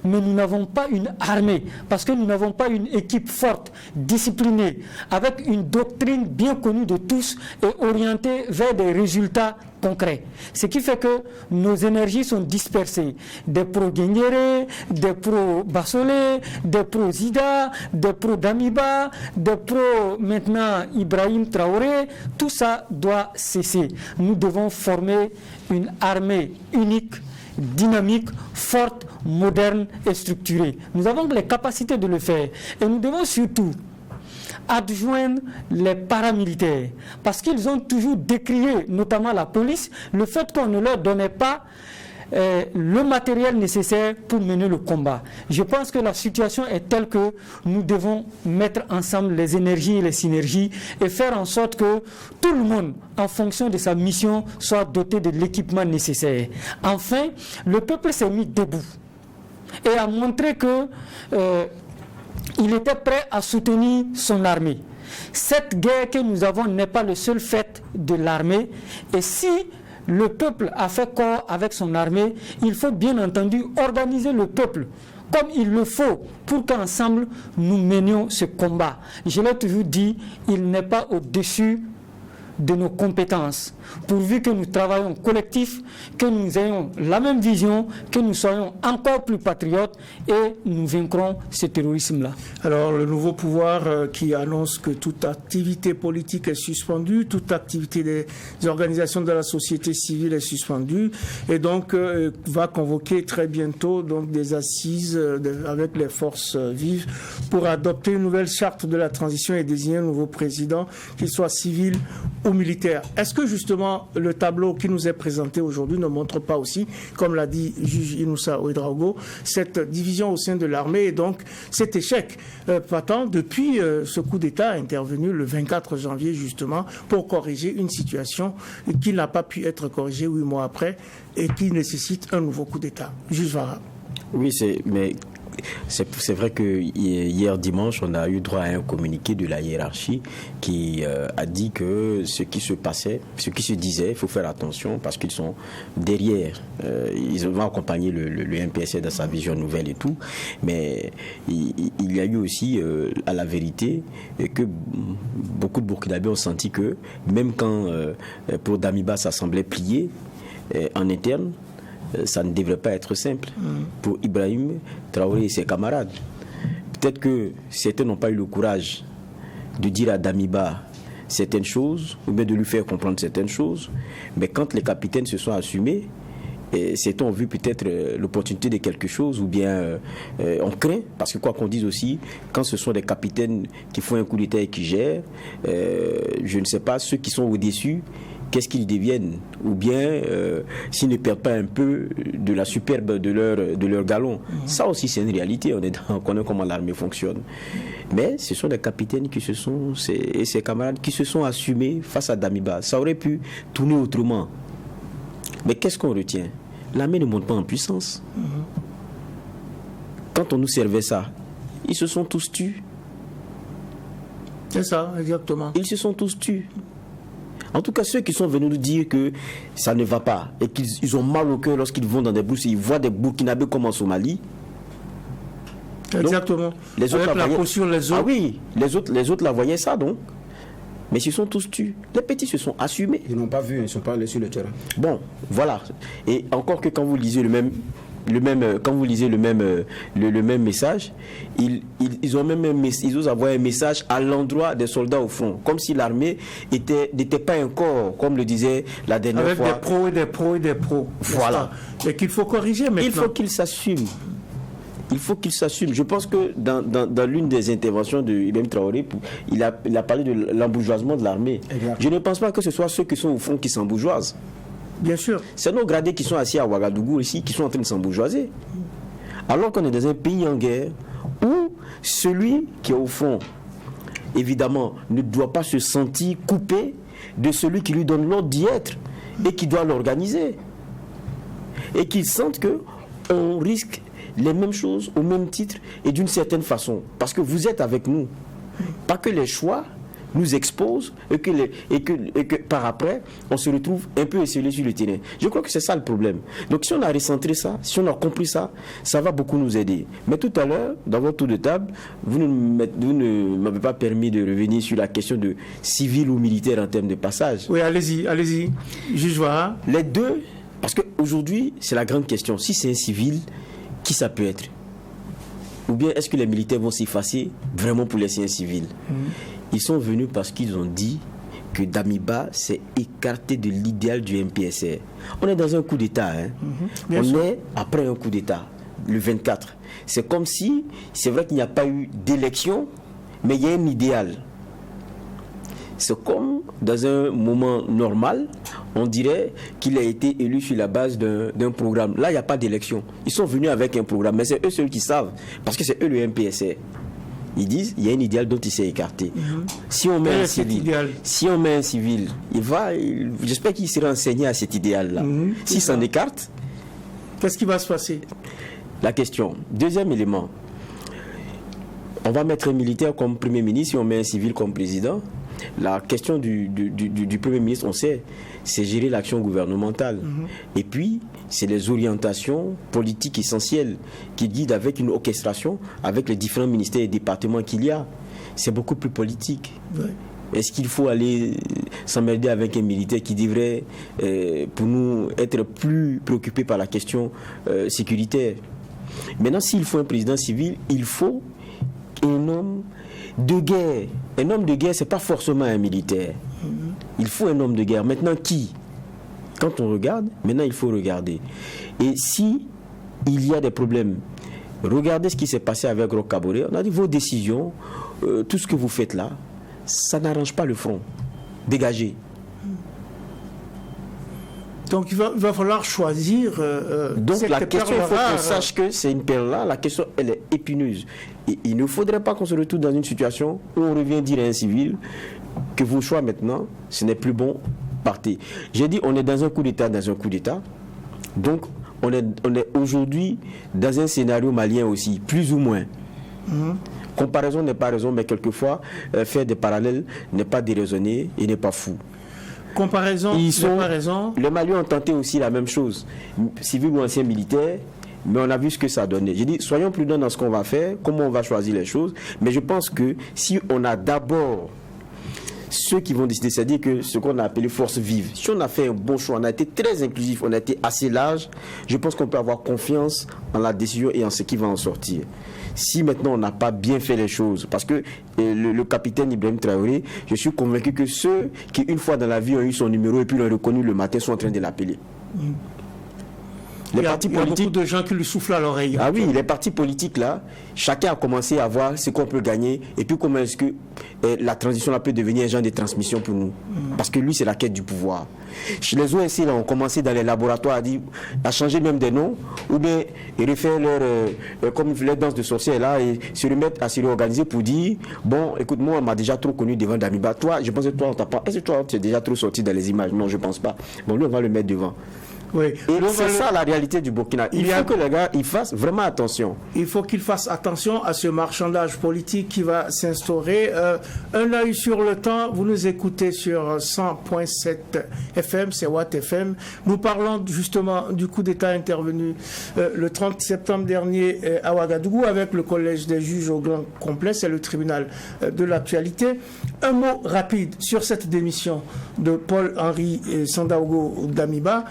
mais nous n'avons pas une armée, parce que nous n'avons pas une équipe forte, disciplinée, avec une doctrine bien connue de tous et orientée vers des résultats concrets. Ce qui fait que nos énergies sont dispersées. Des pro-Guéniéré, des pro-Bassolé, des pro-Zida, des pro-Damiba, des pro-maintenant Ibrahim Traoré. Tout ça doit cesser. Nous devons former une armée unique, dynamique, forte, moderne et structurée. Nous avons les capacités de le faire. Et nous devons surtout adjoindre les paramilitaires, parce qu'ils ont toujours décrié, notamment la police, le fait qu'on ne leur donnait pas le matériel nécessaire pour mener le combat. Je pense que la situation est telle que nous devons mettre ensemble les énergies et les synergies et faire en sorte que tout le monde, en fonction de sa mission, soit doté de l'équipement nécessaire. Enfin, le peuple s'est mis debout et a montré que il était prêt à soutenir son armée. Cette guerre que nous avons n'est pas le seul fait de l'armée, et si le peuple a fait corps avec son armée, il faut bien entendu organiser le peuple comme il le faut pour qu'ensemble nous menions ce combat. Je l'ai toujours dit, il n'est pas au-dessus de nos compétences, pourvu que nous travaillons collectif, que nous ayons la même vision, que nous soyons encore plus patriotes, et nous vaincrons ce terrorisme-là. Alors, le nouveau pouvoir qui annonce que toute activité politique est suspendue, toute activité des organisations de la société civile est suspendue, et donc va convoquer très bientôt donc des assises avec les forces vives pour adopter une nouvelle charte de la transition et désigner un nouveau président, qu'il soit civil ou militaire. Est-ce que justement le tableau qui nous est présenté aujourd'hui ne montre pas aussi, comme l'a dit juge Inoussa Ouedraogo, cette division au sein de l'armée et donc cet échec patent depuis ce coup d'État intervenu le 24 janvier justement pour corriger une situation qui n'a pas pu être corrigée 8 mois après et qui nécessite un nouveau coup d'État. Juge Vara. Oui, c'est vrai que hier dimanche, on a eu droit à un communiqué de la hiérarchie qui a dit que ce qui se passait, ce qui se disait, il faut faire attention parce qu'ils sont derrière. Ils vont accompagner le MPSC dans sa vision nouvelle et tout. Mais il y a eu aussi, à la vérité, que beaucoup de Burkinabés ont senti que même quand pour Damiba ça semblait plié en interne, ça ne devrait pas être simple pour Ibrahim Traoré et ses camarades. Peut-être que certains n'ont pas eu le courage de dire à Damiba certaines choses, ou bien de lui faire comprendre certaines choses, mais quand les capitaines se sont assumés, certains ont vu peut-être l'opportunité de quelque chose, ou bien on craint, parce que quoi qu'on dise aussi, quand ce sont des capitaines qui font un coup d'État et qui gèrent, je ne sais pas, ceux qui sont au-dessus, qu'est-ce qu'ils deviennent, ou bien s'ils ne perdent pas un peu de la superbe de leur galon. Ça aussi c'est une réalité, on connaît comment l'armée fonctionne. Mais ce sont des capitaines qui et ses camarades qui se sont assumés face à Damiba. Ça aurait pu tourner autrement. Mais qu'est-ce qu'on retient? L'armée ne monte pas en puissance. Quand on nous servait ça, ils se sont tous tus. C'est ça, exactement. Ils se sont tous tus. En tout cas, ceux qui sont venus nous dire que ça ne va pas et qu'ils ont mal au cœur lorsqu'ils vont dans des bourses et ils voient des Burkinabés comme en Somalie. Exactement. Donc, les autres avec la caution, les autres. Ah oui, les autres la voyaient ça donc. Mais ils sont tous tus. Les petits se sont assumés. Ils n'ont pas vu, ils ne sont pas allés sur le terrain. Bon, voilà. Et encore que quand vous lisez le même message, ils osent avoir un message à l'endroit des soldats au front, comme si l'armée n'était pas un corps, comme le disait la dernière fois. Avec des pros et des pros et des pros. Voilà. Et qu'il faut corriger maintenant. Il faut qu'ils s'assument. Il faut qu'il s'assume. Je pense que dans l'une des interventions de Ibrahim Traoré, il a parlé de l'embourgeoisement de l'armée. Je ne pense pas que ce soit ceux qui sont au front qui s'embourgeoisent. Bien sûr. C'est nos gradés qui sont assis à Ouagadougou ici, qui sont en train de s'embourgeoiser. Alors qu'on est dans un pays en guerre où celui qui est au fond, évidemment, ne doit pas se sentir coupé de celui qui lui donne l'ordre d'y être et qui doit l'organiser. Et qu'il sente qu'on risque les mêmes choses au même titre et d'une certaine façon. Parce que vous êtes avec nous. Pas que les choix nous exposent et que par après, on se retrouve un peu esselé sur le terrain. Je crois que c'est ça le problème. Donc si on a recentré ça, si on a compris ça, ça va beaucoup nous aider. Mais tout à l'heure, dans votre tour de table, vous ne m'avez pas permis de revenir sur la question de civil ou militaire en termes de passage. Oui, allez-y. Juge Ouaha. Les deux, parce qu'aujourd'hui, c'est la grande question. Si c'est un civil, qui ça peut être? Ou bien est-ce que les militaires vont s'effacer vraiment pour laisser un civil? Ils sont venus parce qu'ils ont dit que Damiba s'est écarté de l'idéal du MPSR. On est dans un coup d'État. On est après un coup d'État, le 24. C'est comme si, c'est vrai qu'il n'y a pas eu d'élection, mais il y a un idéal. C'est comme dans un moment normal, on dirait qu'il a été élu sur la base d'un programme. Là, il n'y a pas d'élection. Ils sont venus avec un programme, mais c'est eux seuls qui savent, parce que c'est eux le MPSR. Ils disent il y a un idéal dont il s'est écarté. Si on met un civil, j'espère qu'il sera enseigné à cet idéal-là. S'il s'en écarte, qu'est-ce qui va se passer? La question. Deuxième élément, on va mettre un militaire comme Premier ministre si on met un civil comme président. La question du Premier ministre, on sait, c'est gérer l'action gouvernementale. Et puis, c'est les orientations politiques essentielles qui guident avec une orchestration avec les différents ministères et départements qu'il y a. C'est beaucoup plus politique. Ouais. Est-ce qu'il faut aller s'emmerder avec un militaire qui devrait, pour nous, être plus préoccupé par la question sécuritaire? Maintenant, s'il faut un président civil, il faut un homme de guerre. Un homme de guerre, ce n'est pas forcément un militaire. Il faut un homme de guerre. Maintenant, qui? Quand on regarde, maintenant il faut regarder. Et si il y a des problèmes, regardez ce qui s'est passé avec Roch Kaboré. On a dit vos décisions, tout ce que vous faites là, ça n'arrange pas le front. Dégagez. Donc il va falloir choisir. Donc la question, il faut qu'on sache que c'est une perle là. La question, elle est épineuse. Et il ne faudrait pas qu'on se retrouve dans une situation où on revient dire à un civil que vos choix maintenant, ce n'est plus bon. Partez. J'ai dit on est dans un coup d'État, donc on est aujourd'hui dans un scénario malien aussi, plus ou moins. Comparaison n'est pas raison, mais quelquefois faire des parallèles n'est pas déraisonné et n'est pas fou. Comparaison n'est pas raison. Les Maliens ont tenté aussi la même chose, civil ou ancien militaire, mais on a vu ce que ça a donné. J'ai dit soyons prudents dans ce qu'on va faire, comment on va choisir les choses, mais je pense que si on a d'abord ceux qui vont décider, c'est-à-dire que ce qu'on a appelé force vive. Si on a fait un bon choix, on a été très inclusif, on a été assez large, je pense qu'on peut avoir confiance en la décision et en ce qui va en sortir. Si maintenant on n'a pas bien fait les choses, parce que le capitaine Ibrahim Traoré, je suis convaincu que ceux qui une fois dans la vie ont eu son numéro et puis l'ont reconnu le matin sont en train de l'appeler. Il y a beaucoup de gens qui lui soufflent à l'oreille. Ah oui, les partis politiques là, chacun a commencé à voir ce qu'on peut gagner et puis comment est-ce que la transition là peut devenir un genre de transmission pour nous. Parce que lui, c'est la quête du pouvoir. Chez les ONC, là, on commencé dans les laboratoires à changer même des noms ou bien refaire comme les danses de sorcières là et se remettre à se réorganiser pour dire bon, écoute, moi, on m'a déjà trop connu devant Damiba. Toi, je pense que toi, on t'a pas. Est-ce que toi, tu es déjà trop sorti dans les images? Non, je pense pas. Bon, lui, on va le mettre devant. Oui. Et c'est ça la réalité du Burkina. Il faut que les gars ils fassent vraiment attention. Il faut qu'ils fassent attention à ce marchandage politique qui va s'instaurer. Un œil sur le temps, vous nous écoutez sur 100.7 FM, c'est Watt FM. Nous parlons justement du coup d'État intervenu le 30 septembre dernier à Ouagadougou avec le collège des juges au grand complet, c'est le tribunal de l'actualité. Un mot rapide sur cette démission de Paul-Henri Sandaogo Damiba.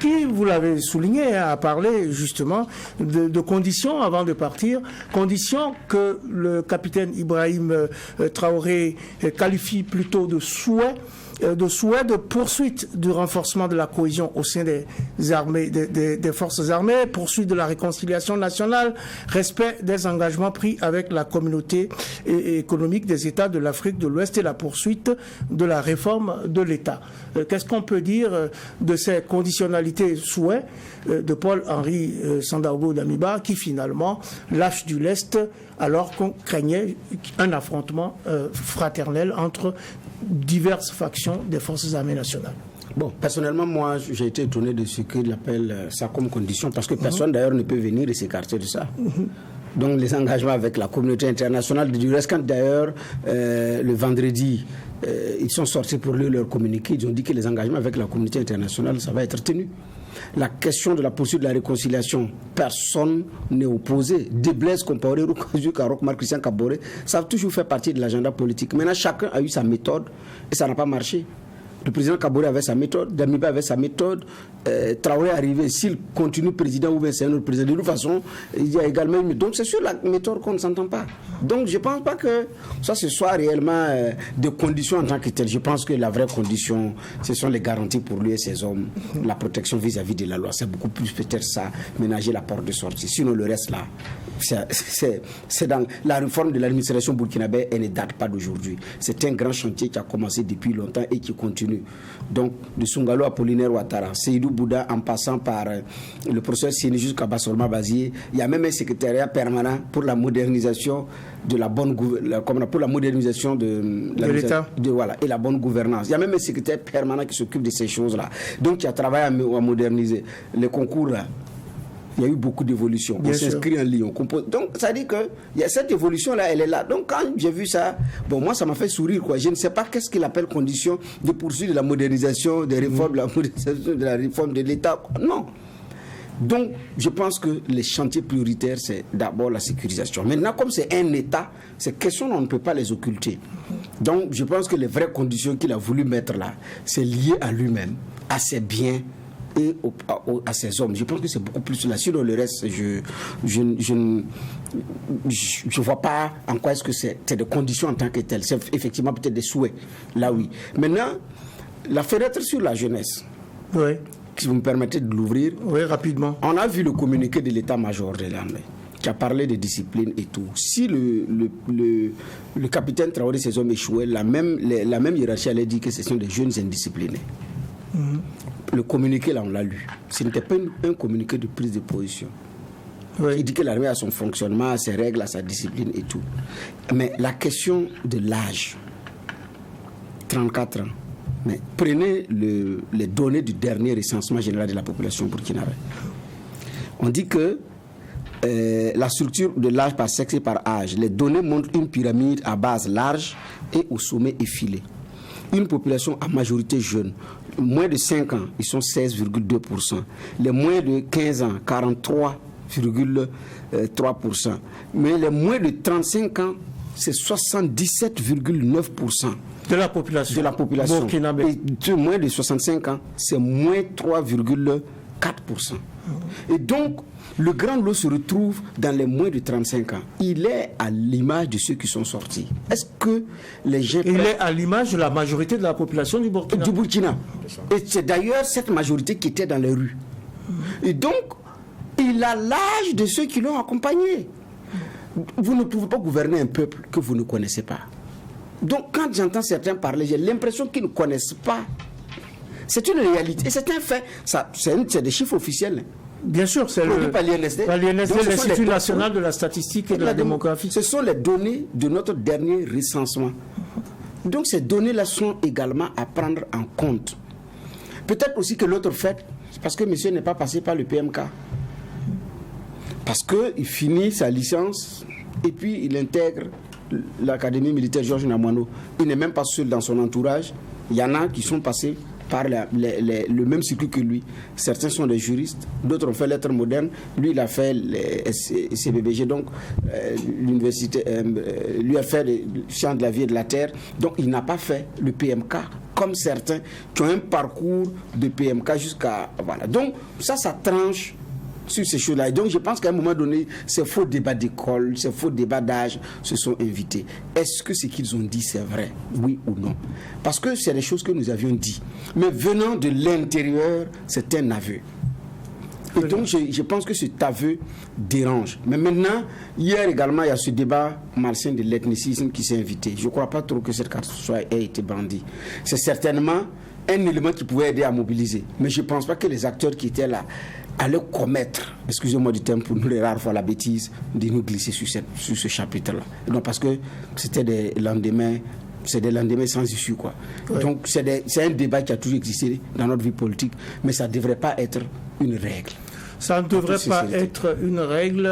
Qui, vous l'avez souligné, a parlé justement de conditions avant de partir, conditions que le capitaine Ibrahim Traoré qualifie plutôt de souhait de poursuite du renforcement de la cohésion au sein des armées, des forces armées, poursuite de la réconciliation nationale, respect des engagements pris avec la communauté économique des États de l'Afrique de l'Ouest et la poursuite de la réforme de l'État. Qu'est-ce qu'on peut dire de ces conditionnalités souhaits de Paul-Henri Sandaogo Damiba qui finalement lâche du lest alors qu'on craignait un affrontement fraternel entre diverses factions des forces armées nationales. Bon, personnellement, moi, j'ai été étonné de ce qu'il appelle ça comme condition, parce que personne d'ailleurs ne peut venir et s'écarter de ça. Donc les engagements avec la communauté internationale, du reste, quand d'ailleurs le vendredi, ils sont sortis pour lire leur communiqué, ils ont dit que les engagements avec la communauté internationale, ça va être tenu. La question de la poursuite de la réconciliation, personne n'est opposé. De Blaise Compaoré, jusqu'à Roch-Marc Christian Kaboré, ça a toujours fait partie de l'agenda politique. Maintenant, chacun a eu sa méthode et ça n'a pas marché. Le président Kaboré avait sa méthode, Damiba avait sa méthode, Traoré est arrivé, s'il continue président ou bien c'est un autre président, de toute façon, il y a également une méthode. Donc c'est sur la méthode qu'on ne s'entend pas. Donc je ne pense pas que ça ce soit réellement des conditions en tant que telles. Je pense que la vraie condition, ce sont les garanties pour lui et ses hommes, la protection vis-à-vis de la loi. C'est beaucoup plus peut-être ça, ménager la porte de sortie. Sinon le reste là, c'est dans la réforme de l'administration burkinabé, elle ne date pas d'aujourd'hui. C'est un grand chantier qui a commencé depuis longtemps et qui continue. Donc, de Sungalo Apollinaire Ouattara, Seydou Bouda, en passant par le professeur Séni jusqu'à Bassolma Bazié, il y a même un secrétariat permanent pour la modernisation de la bonne pour la modernisation de l'État. Voilà, et la bonne gouvernance. Il y a même un secrétaire permanent qui s'occupe de ces choses-là. Donc, il a travaillé à moderniser les concours là. Il y a eu beaucoup d'évolutions. On s'inscrit en ligne, on compose. Donc, ça dit que cette évolution-là, elle est là. Donc, quand j'ai vu ça, bon, moi, ça m'a fait sourire, quoi. Je ne sais pas qu'est-ce qu'il appelle condition de poursuite de la modernisation, des réformes, de la réforme de l'État. Non. Donc, je pense que les chantiers prioritaires, c'est d'abord la sécurisation. Maintenant, comme c'est un État, ces questions, on ne peut pas les occulter. Donc, je pense que les vraies conditions qu'il a voulu mettre là, c'est lié à lui-même, à ses biens, et à ces hommes. Je pense que c'est beaucoup plus là. Sinon, le reste, je ne vois pas en quoi est-ce que c'est des conditions en tant que telles. C'est effectivement peut-être des souhaits. Là, oui. Maintenant, la fenêtre sur la jeunesse. Oui. Si vous me permettez de l'ouvrir. Oui, rapidement. On a vu le communiqué de l'état-major de l'armée qui a parlé de discipline et tout. Si le capitaine Traoré et ses hommes échouaient, la même hiérarchie allait dire que ce sont des jeunes indisciplinés. Le communiqué, là, on l'a lu. Ce n'était pas un communiqué de prise de position. Oui. Il dit que l'armée a son fonctionnement, a ses règles, a sa discipline et tout. Mais la question de l'âge, 34 ans, mais prenez les données du dernier recensement général de la population burkinabé. On dit que la structure de l'âge par sexe et par âge, les données montrent une pyramide à base large et au sommet effilé. Une population à majorité jeune. Moins de 5 ans, ils sont 16,2%. Les moins de 15 ans, 43,3%. Mais les moins de 35 ans, c'est 77,9%. De la population. De la population. Burkinabé. Et de moins de 65 ans, c'est moins 3,4%. Et donc, le grand lot se retrouve dans les moins de 35 ans. Il est à l'image de ceux qui sont sortis. Est-ce que les gens... Il est à l'image de la majorité de la population du Burkina. Du Burkina. Et c'est d'ailleurs cette majorité qui était dans les rues. Et donc, il a l'âge de ceux qui l'ont accompagné. Vous ne pouvez pas gouverner un peuple que vous ne connaissez pas. Donc, quand j'entends certains parler, j'ai l'impression qu'ils ne connaissent pas. C'est une réalité. Et c'est un fait. C'est des chiffres officiels. Bien sûr, c'est l'INSD, l'Institut national de la statistique et de la démographie. Ce sont les données de notre dernier recensement. Donc ces données-là sont également à prendre en compte. Peut-être aussi que l'autre fait, c'est parce que monsieur n'est pas passé par le PMK. Parce qu'il finit sa licence et puis il intègre l'Académie militaire Georges Namoiano. Il n'est même pas seul dans son entourage. Il y en a qui sont passés par le même cycle que lui. Certains sont des juristes, d'autres ont fait lettres modernes. Lui, il a fait les CBBG, donc l'université, lui a fait les sciences de la vie et de la terre. Donc, il n'a pas fait le PMK, comme certains qui ont un parcours de PMK jusqu'à... Voilà. Donc, ça tranche sur ces choses-là. Et donc, je pense qu'à un moment donné, ces faux débats d'école, ces faux débats d'âge se sont invités. Est-ce que ce qu'ils ont dit, c'est vrai? Oui ou non? Parce que c'est des choses que nous avions dit. Mais venant de l'intérieur, c'est un aveu. Et donc, je pense que cet aveu dérange. Mais maintenant, hier également, il y a ce débat malsain de l'ethnicisme qui s'est invité. Je ne crois pas trop que cette carte ait été brandie. C'est certainement un élément qui pouvait aider à mobiliser. Mais je ne pense pas que les acteurs qui étaient là allaient commettre, excusez-moi du terme pour nous les rares fois, la bêtise de nous glisser sur ce chapitre-là. Non, parce que c'était des lendemains c'est des lendemains sans issue, quoi. Ouais. Donc c'est un débat qui a toujours existé dans notre vie politique, mais ça ne devrait pas être une règle. Ça ne devrait pas être une règle.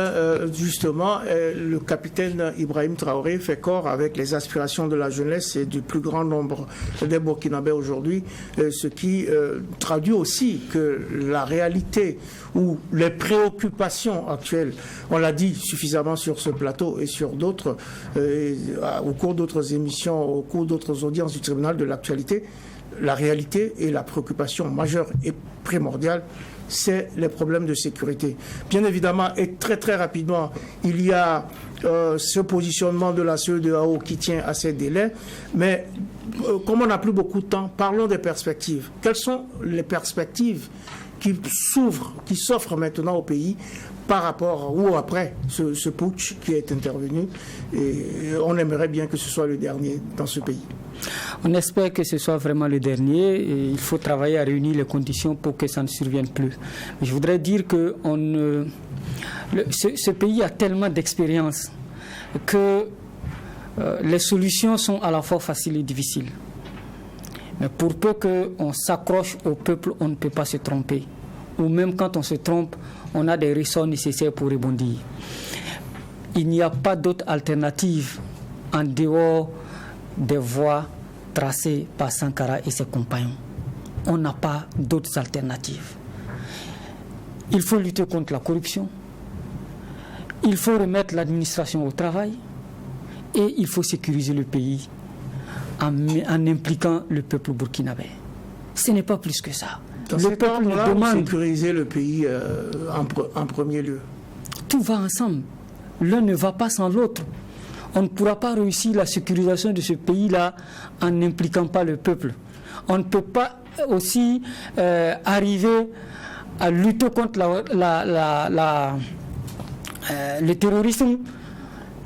Justement, le capitaine Ibrahim Traoré fait corps avec les aspirations de la jeunesse et du plus grand nombre des Burkinabés aujourd'hui, ce qui traduit aussi que la réalité ou les préoccupations actuelles, on l'a dit suffisamment sur ce plateau et sur d'autres, au cours d'autres émissions, au cours d'autres audiences du tribunal de l'actualité, la réalité et la préoccupation majeure et primordiale, c'est les problèmes de sécurité. Bien évidemment, et très très rapidement, il y a ce positionnement de la CEDEAO qui tient à ces délais, mais comme on n'a plus beaucoup de temps, parlons des perspectives. Quelles sont les perspectives qui s'offrent maintenant au pays par rapport ou après ce putsch qui est intervenu, et on aimerait bien que ce soit le dernier dans ce pays. On espère que ce soit vraiment le dernier et il faut travailler à réunir les conditions pour que ça ne survienne plus. Je voudrais dire que ce pays a tellement d'expérience que les solutions sont à la fois faciles et difficiles. Mais pour peu qu'on s'accroche au peuple, on ne peut pas se tromper. Ou même quand on se trompe, on a des ressorts nécessaires pour rebondir. Il n'y a pas d'autre alternative en dehors des voies tracées par Sankara et ses compagnons. On n'a pas d'autres alternatives. Il faut lutter contre la corruption. Il faut remettre l'administration au travail. Et il faut sécuriser le pays en impliquant le peuple burkinabé. Ce n'est pas plus que ça. Le peuple nous demande sécuriser le pays en premier lieu. Tout va ensemble. L'un ne va pas sans l'autre. On ne pourra pas réussir la sécurisation de ce pays-là en n'impliquant pas le peuple. On ne peut pas aussi arriver à lutter contre le terrorisme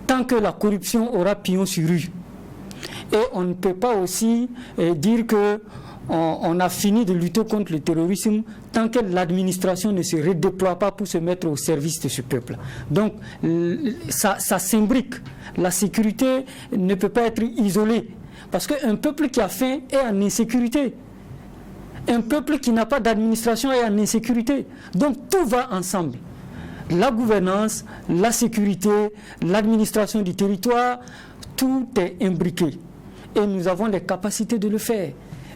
tant que la corruption aura pignon sur rue. Et on ne peut pas aussi dire que on a fini de lutter contre le terrorisme tant que l'administration ne se redéploie pas pour se mettre au service de ce peuple. Donc, ça s'imbrique. La sécurité ne peut pas être isolée. Parce qu'un peuple qui a faim est en insécurité. Un peuple qui n'a pas d'administration est en insécurité. Donc, tout va ensemble. La gouvernance, la sécurité, l'administration du territoire, tout est imbriqué. Et nous avons les capacités de le faire.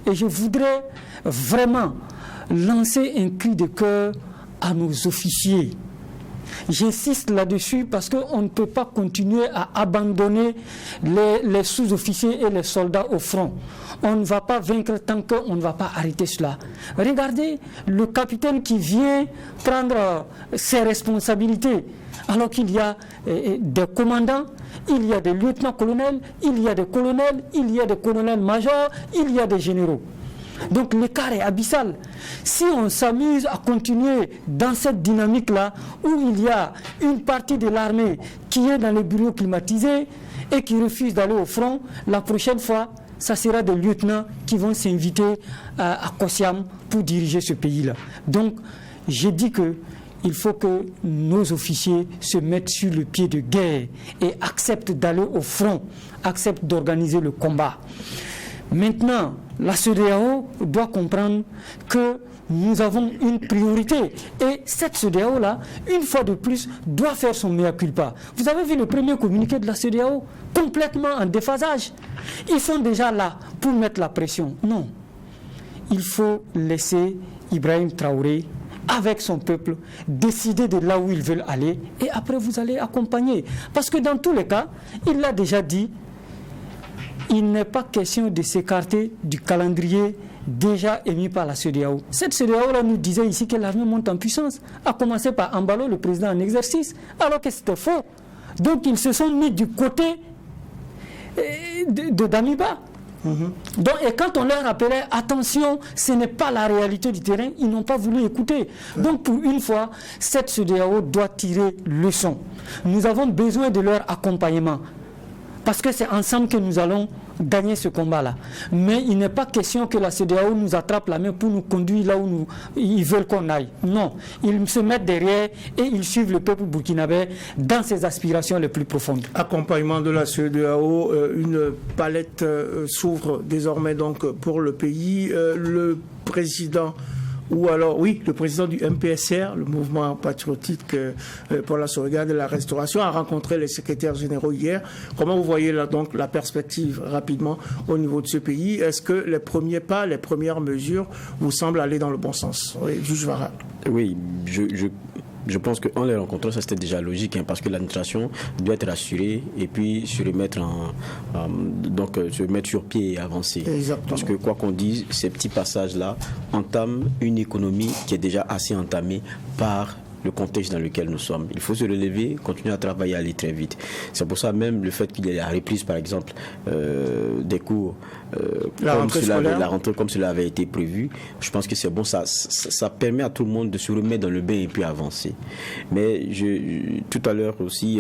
Et je voudrais vraiment lancer un cri de cœur à nos officiers. J'insiste là-dessus parce qu'on ne peut pas continuer à abandonner les sous-officiers et les soldats au front. On ne va pas vaincre tant qu'on ne va pas arrêter cela. Regardez le capitaine qui vient prendre ses responsabilités alors qu'il y a des commandants, il y a des lieutenants-colonels, il y a des colonels, il y a des colonels-majors, il y a des généraux. Donc l'écart est abyssal. Si on s'amuse à continuer dans cette dynamique-là, où il y a une partie de l'armée qui est dans les bureaux climatisés et qui refuse d'aller au front, la prochaine fois, ça sera des lieutenants qui vont s'inviter à Kossiam pour diriger ce pays-là. Donc, j'ai dit que il faut que nos officiers se mettent sur le pied de guerre et acceptent d'aller au front, acceptent d'organiser le combat. Maintenant, la CEDEAO doit comprendre que nous avons une priorité. Et cette CEDEAO-là, une fois de plus, doit faire son mea culpa. Vous avez vu le premier communiqué de la CEDEAO, complètement en déphasage. Ils sont déjà là pour mettre la pression. Non. Il faut laisser Ibrahim Traoré, avec son peuple, décider de là où ils veulent aller. Et après, vous allez accompagner. Parce que dans tous les cas, il l'a déjà dit, il n'est pas question de s'écarter du calendrier déjà émis par la CEDEAO. Cette CEDEAO-là nous disait ici que l'armée monte en puissance, à commencer par Ambalo, le président en exercice, alors que c'était faux. Donc ils se sont mis du côté de Damiba. Donc, et quand on leur rappelait attention, ce n'est pas la réalité du terrain, ils n'ont pas voulu écouter. Donc pour une fois, cette CEDEAO doit tirer leçon. Nous avons besoin de leur accompagnement parce que c'est ensemble que nous allons gagner ce combat-là. Mais il n'est pas question que la CEDEAO nous attrape la main pour nous conduire là où ils veulent qu'on aille. Non, ils se mettent derrière et ils suivent le peuple burkinabé dans ses aspirations les plus profondes. Accompagnement de la CEDEAO, une palette s'ouvre désormais donc pour le pays. Le président le président du MPSR, le mouvement patriotique pour la sauvegarde et la restauration, a rencontré les secrétaires généraux hier. Comment vous voyez là, donc, la perspective rapidement au niveau de ce pays? Est-ce que les premiers pas, les premières mesures vous semblent aller dans le bon sens? Oui, Juge Vara. Oui, je pense qu'en les rencontrant, ça c'était déjà logique, parce que l'administration doit être assurée et puis se remettre se mettre sur pied et avancer. Exactement. Parce que quoi qu'on dise, ces petits passages-là entament une économie qui est déjà assez entamée par le contexte dans lequel nous sommes. Il faut se relever, continuer à travailler, aller très vite. C'est pour ça même le fait qu'il y ait la reprise, par exemple, des cours, la rentrée comme cela avait été prévu, je pense que c'est bon, ça permet à tout le monde de se remettre dans le bain et puis avancer. Mais tout à l'heure aussi,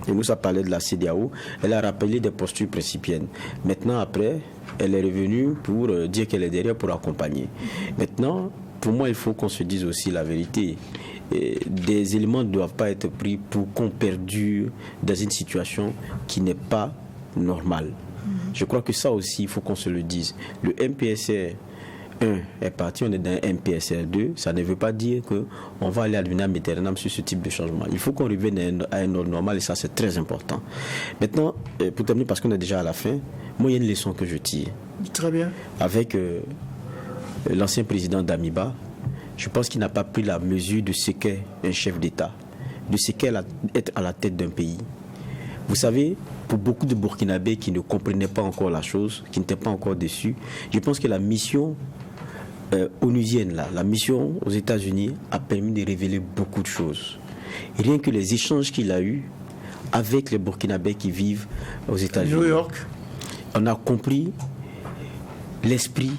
Moussa parlait de la CEDEAO, elle a rappelé des postures principiennes. Maintenant, après, elle est revenue pour dire qu'elle est derrière pour accompagner. Maintenant, pour moi, il faut qu'on se dise aussi la vérité. Des éléments ne doivent pas être pris pour qu'on perdure dans une situation qui n'est pas normale. Je crois que ça aussi, il faut qu'on se le dise. Le MPSR 1 est parti, on est dans un MPSR 2. Ça ne veut pas dire qu'on va aller ad vitam aeternam sur ce type de changement. Il faut qu'on revienne à un ordre normal et ça, c'est très important. Maintenant, pour terminer, parce qu'on est déjà à la fin, moi, il y a une leçon que je tire. Très bien. Avec l'ancien président d'Amiba, je pense qu'il n'a pas pris la mesure de ce qu'est un chef d'État, de ce qu'est être à la tête d'un pays. Vous savez, pour beaucoup de Burkinabés qui ne comprenaient pas encore la chose, qui n'étaient pas encore déçus, je pense que la mission onusienne, la mission aux États-Unis, a permis de révéler beaucoup de choses. Et rien que les échanges qu'il a eus avec les Burkinabés qui vivent aux États-Unis, New York, on a compris l'esprit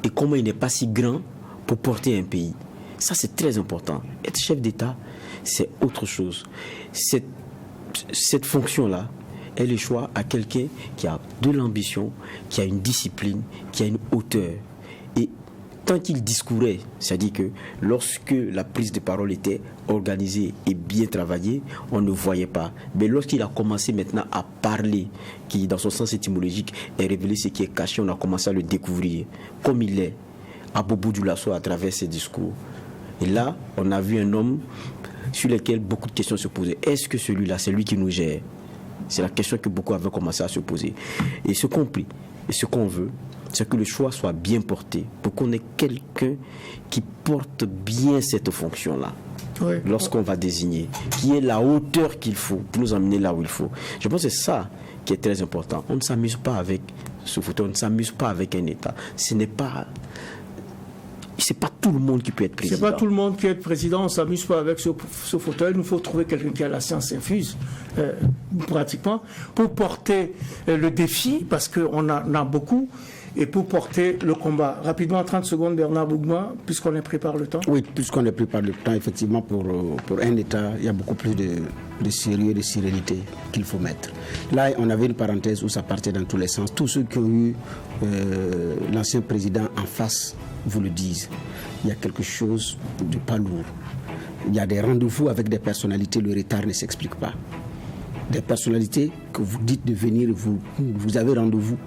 et comment il n'est pas si grand pour porter un pays. Ça, c'est très important. Être chef d'État, c'est autre chose. Cette fonction-là, elle échoit à quelqu'un qui a de l'ambition, qui a une discipline, qui a une hauteur. Et tant qu'il discourait, c'est-à-dire que lorsque la prise de parole était organisée et bien travaillée, on ne voyait pas. Mais lorsqu'il a commencé maintenant à parler, qui dans son sens étymologique est révélé ce qui est caché, on a commencé à le découvrir comme il est, à Bobo Dioulasso à travers ses discours. Et là, on a vu un homme sur lequel beaucoup de questions se posaient. Est-ce que celui-là, c'est lui qui nous gère? C'est la question que beaucoup avaient commencé à se poser. Et ce qu'on prie, et ce qu'on veut, c'est que le choix soit bien porté, pour qu'on ait quelqu'un qui porte bien cette fonction-là. Oui. Lorsqu'on va désigner, qui ait la hauteur qu'il faut pour nous emmener là où il faut. Je pense que c'est ça qui est très important. On ne s'amuse pas avec ce fauteuil, on ne s'amuse pas avec un État. C'est pas tout le monde qui peut être président. C'est pas tout le monde qui peut être président. On s'amuse pas avec ce fauteuil. Il nous faut trouver quelqu'un qui a la science infuse, pratiquement, pour porter le défi, parce qu'on en a beaucoup, et pour porter le combat. Rapidement, 30 secondes, Bernard Bougma, puisqu'on est pris par le temps. Oui, puisqu'on est pris par le temps, effectivement, pour un État, il y a beaucoup plus de sérieux, de sérénité qu'il faut mettre. Là, on avait une parenthèse où ça partait dans tous les sens. Tous ceux qui ont eu l'ancien président en face vous le disent. Il y a quelque chose de pas lourd. Il y a des rendez-vous avec des personnalités, le retard ne s'explique pas. Des personnalités que vous dites de venir, vous avez rendez-vous.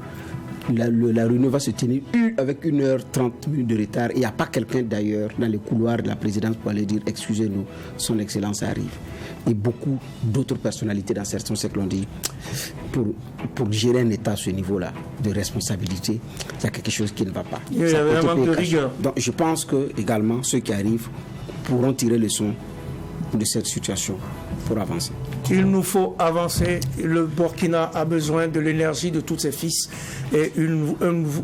La réunion va se tenir avec 1h30 de retard. Il n'y a pas quelqu'un d'ailleurs dans les couloirs de la présidence pour aller dire « Excusez-nous, son excellence arrive ». Et beaucoup d'autres personnalités dans certains cercles ont dit pour gérer un État à ce niveau-là de responsabilité, il y a quelque chose qui ne va pas. Il y avait un manque de rigueur. Donc je pense que également ceux qui arrivent pourront tirer leçon de cette situation pour avancer. Il nous faut avancer. Le Burkina a besoin de l'énergie de tous ses fils et une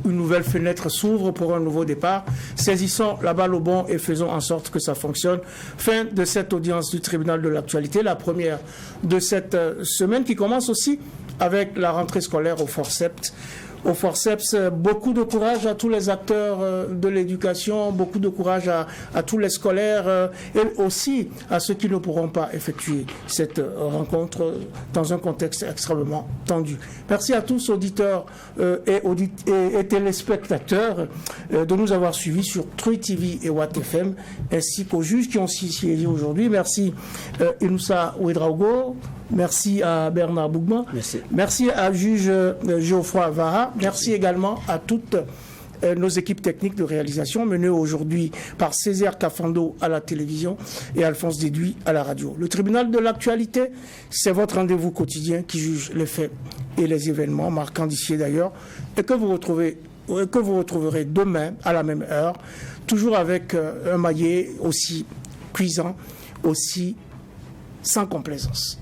nouvelle fenêtre s'ouvre pour un nouveau départ. Saisissons la balle au bon et faisons en sorte que ça fonctionne. Fin de cette audience du tribunal de l'actualité, la première de cette semaine qui commence aussi avec la rentrée scolaire au forceps au forceps. Beaucoup de courage à tous les acteurs de l'éducation, beaucoup de courage à tous les scolaires et aussi à ceux qui ne pourront pas effectuer cette rencontre dans un contexte extrêmement tendu. Merci à tous, auditeurs et téléspectateurs, de nous avoir suivis sur Truy TV et Watt FM, ainsi qu'aux juges qui ont siégé aujourd'hui. Merci Inoussa Ouedraogo, merci à Bernard Bougman, merci à juge Geoffroy Vara, merci également à toutes nos équipes techniques de réalisation menées aujourd'hui par Césaire Cafando à la télévision et Alphonse Déduit à la radio. Le tribunal de l'actualité, c'est votre rendez-vous quotidien qui juge les faits et les événements marquants d'ici d'ailleurs et que vous retrouverez demain à la même heure, toujours avec un maillet aussi cuisant, aussi sans complaisance.